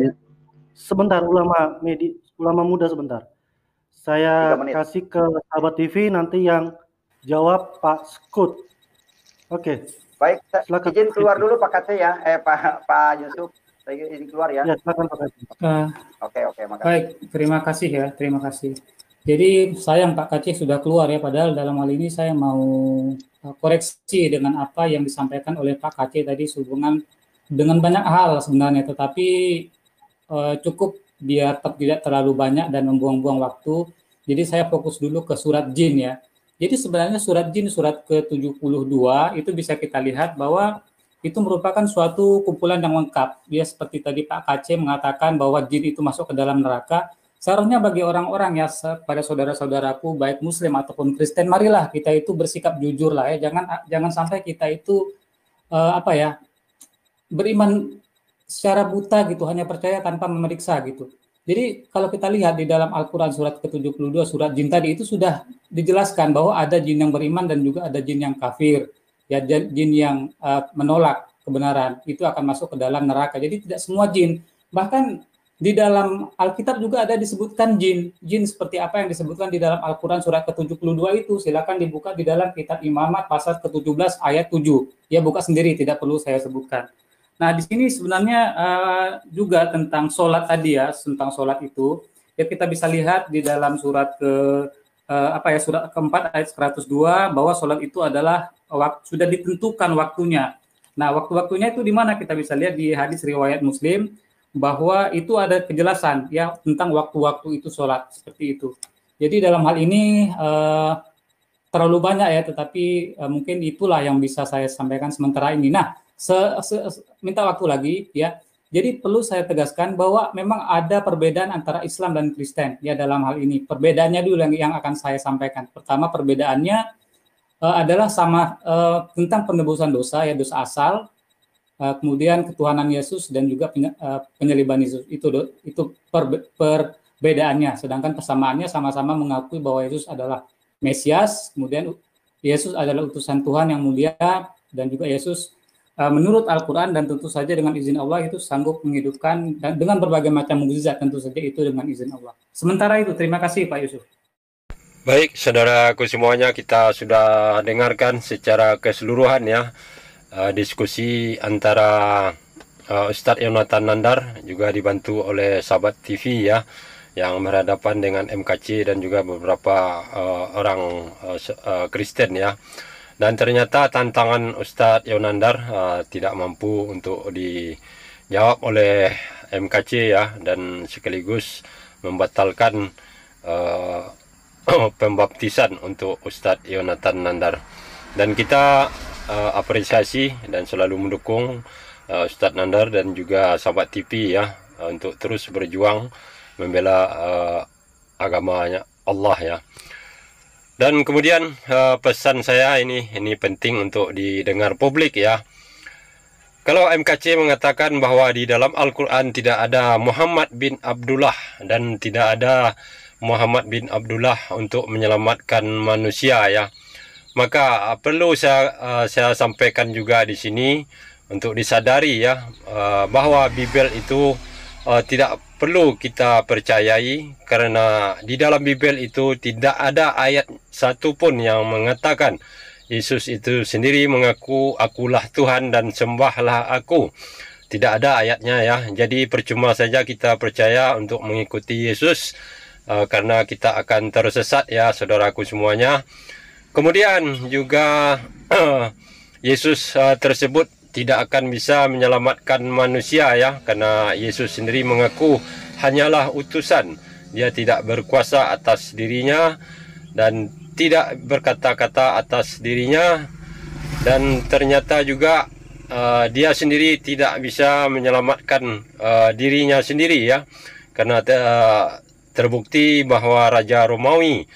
Sebentar, ulama muda sebentar. Saya kasih ke sahabat TV, nanti yang jawab Pak Skut. Oke. Baik, silakan. Izin keluar dulu Pak Kace ya, Pak Yusuf. Saya izin keluar ya. Ya, silakan Pak Kace. Oke, makasih. Baik, terima kasih ya, terima kasih. Jadi sayang Pak Kace sudah keluar ya, padahal dalam hal ini saya mau koreksi dengan apa yang disampaikan oleh Pak Kace tadi sehubungan dengan banyak hal sebenarnya, tetapi cukup biar tidak terlalu banyak dan membuang-buang waktu. Jadi saya fokus dulu ke surat jin ya. Jadi sebenarnya surat jin, surat ke-72 itu bisa kita lihat bahwa itu merupakan suatu kumpulan yang lengkap. Dia seperti tadi Pak Kace mengatakan bahwa jin itu masuk ke dalam neraka. Seharusnya bagi orang-orang ya, pada saudara-saudaraku baik Muslim ataupun Kristen, marilah kita itu bersikap jujur lah ya. Jangan sampai kita itu beriman secara buta gitu, hanya percaya tanpa memeriksa gitu. Jadi kalau kita lihat di dalam Al-Quran surat ke-72 surat jin tadi itu sudah dijelaskan bahwa ada jin yang beriman dan juga ada jin yang kafir. Ya, jin yang menolak kebenaran itu akan masuk ke dalam neraka. Jadi tidak semua jin. Bahkan di dalam Alkitab juga ada disebutkan jin. Jin seperti apa yang disebutkan di dalam Al-Quran surat ke-72 itu. Silakan dibuka di dalam kitab Imamat pasal ke-17 ayat 7. Ya, buka sendiri, tidak perlu saya sebutkan. Nah, di sini sebenarnya juga tentang sholat tadi ya, tentang sholat itu, ya kita bisa lihat di dalam surat surat keempat ayat 102 bahwa sholat itu adalah sudah ditentukan waktunya. Nah, waktu-waktunya itu di mana kita bisa lihat di hadis riwayat Muslim bahwa itu ada kejelasan ya tentang waktu-waktu itu sholat seperti itu. Jadi dalam hal ini terlalu banyak ya, tetapi mungkin itulah yang bisa saya sampaikan sementara ini. Nah, minta waktu lagi ya. Jadi perlu saya tegaskan bahwa memang ada perbedaan antara Islam dan Kristen ya dalam hal ini. Perbedaannya dulu yang akan saya sampaikan. Pertama, perbedaannya adalah sama tentang penebusan dosa ya, dosa asal, kemudian ketuhanan Yesus dan juga penyaliban Yesus. Itu perbedaannya. Sedangkan persamaannya sama-sama mengakui bahwa Yesus adalah Mesias, kemudian Yesus adalah utusan Tuhan yang mulia, dan juga Yesus menurut Al-Quran dan tentu saja dengan izin Allah itu sanggup menghidupkan dan dengan berbagai macam mukjizat, tentu saja itu dengan izin Allah. Sementara itu, terima kasih Pak Yusuf. Baik, saudaraku semuanya, kita sudah dengarkan secara keseluruhan ya diskusi antara Ustadz Yonatan Nandar juga dibantu oleh sahabat TV ya yang berhadapan dengan MKC dan juga beberapa orang Kristen ya. Dan ternyata tantangan Ustadz Yonandar tidak mampu untuk dijawab oleh MKC ya, dan sekaligus membatalkan pembaptisan untuk Ustadz Yonatan Nandar. Dan kita apresiasi dan selalu mendukung Ustadz Nandar dan juga sahabat TV ya untuk terus berjuang membela agamanya Allah ya. Dan kemudian pesan saya ini penting untuk didengar publik ya. Kalau MKC mengatakan bahwa di dalam Al-Quran tidak ada Muhammad bin Abdullah dan tidak ada Muhammad bin Abdullah untuk menyelamatkan manusia ya, maka perlu saya sampaikan juga di sini untuk disadari ya bahwa Bible itu tidak perlu kita percayai, karena di dalam Bible itu tidak ada ayat satu pun yang mengatakan Yesus itu sendiri mengaku akulah Tuhan dan sembahlah aku. Tidak ada ayatnya ya. Jadi percuma saja kita percaya untuk mengikuti Yesus karena kita akan tersesat ya saudaraku semuanya. Kemudian juga Yesus tersebut tidak akan bisa menyelamatkan manusia ya, karena Yesus sendiri mengaku hanyalah utusan. Dia tidak berkuasa atas dirinya dan tidak berkata-kata atas dirinya, dan ternyata juga dia sendiri tidak bisa menyelamatkan dirinya sendiri ya, karena terbukti bahwa Raja Romawi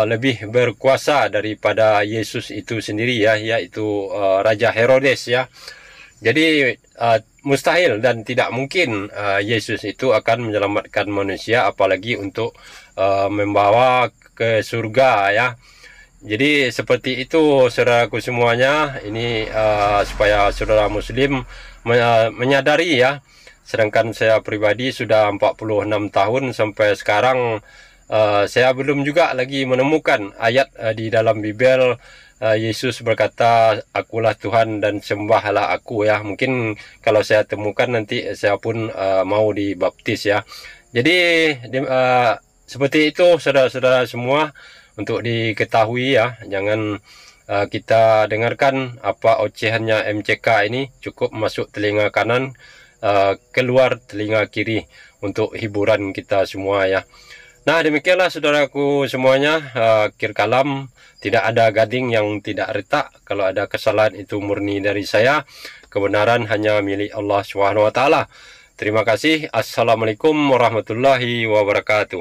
lebih berkuasa daripada Yesus itu sendiri ya, yaitu Raja Herodes ya. Jadi mustahil dan tidak mungkin Yesus itu akan menyelamatkan manusia, apalagi untuk membawa ke surga ya. Jadi seperti itu saudaraku semuanya, ini supaya saudara muslim menyadari ya. Sedangkan saya pribadi sudah 46 tahun sampai sekarang saya belum juga lagi menemukan ayat di dalam Bible Yesus berkata, akulah Tuhan dan sembahlah aku ya. Mungkin kalau saya temukan nanti saya pun mau dibaptis ya. Jadi seperti itu saudara-saudara semua, untuk diketahui ya. Jangan kita dengarkan apa ocehannya MCK ini, cukup masuk telinga kanan, keluar telinga kiri untuk hiburan kita semua ya. Nah demikianlah saudaraku semuanya, akhir kalam, tidak ada gading yang tidak retak. Kalau ada kesalahan itu murni dari saya, kebenaran hanya milik Allah SWT. Terima kasih. Assalamualaikum warahmatullahi wabarakatuh.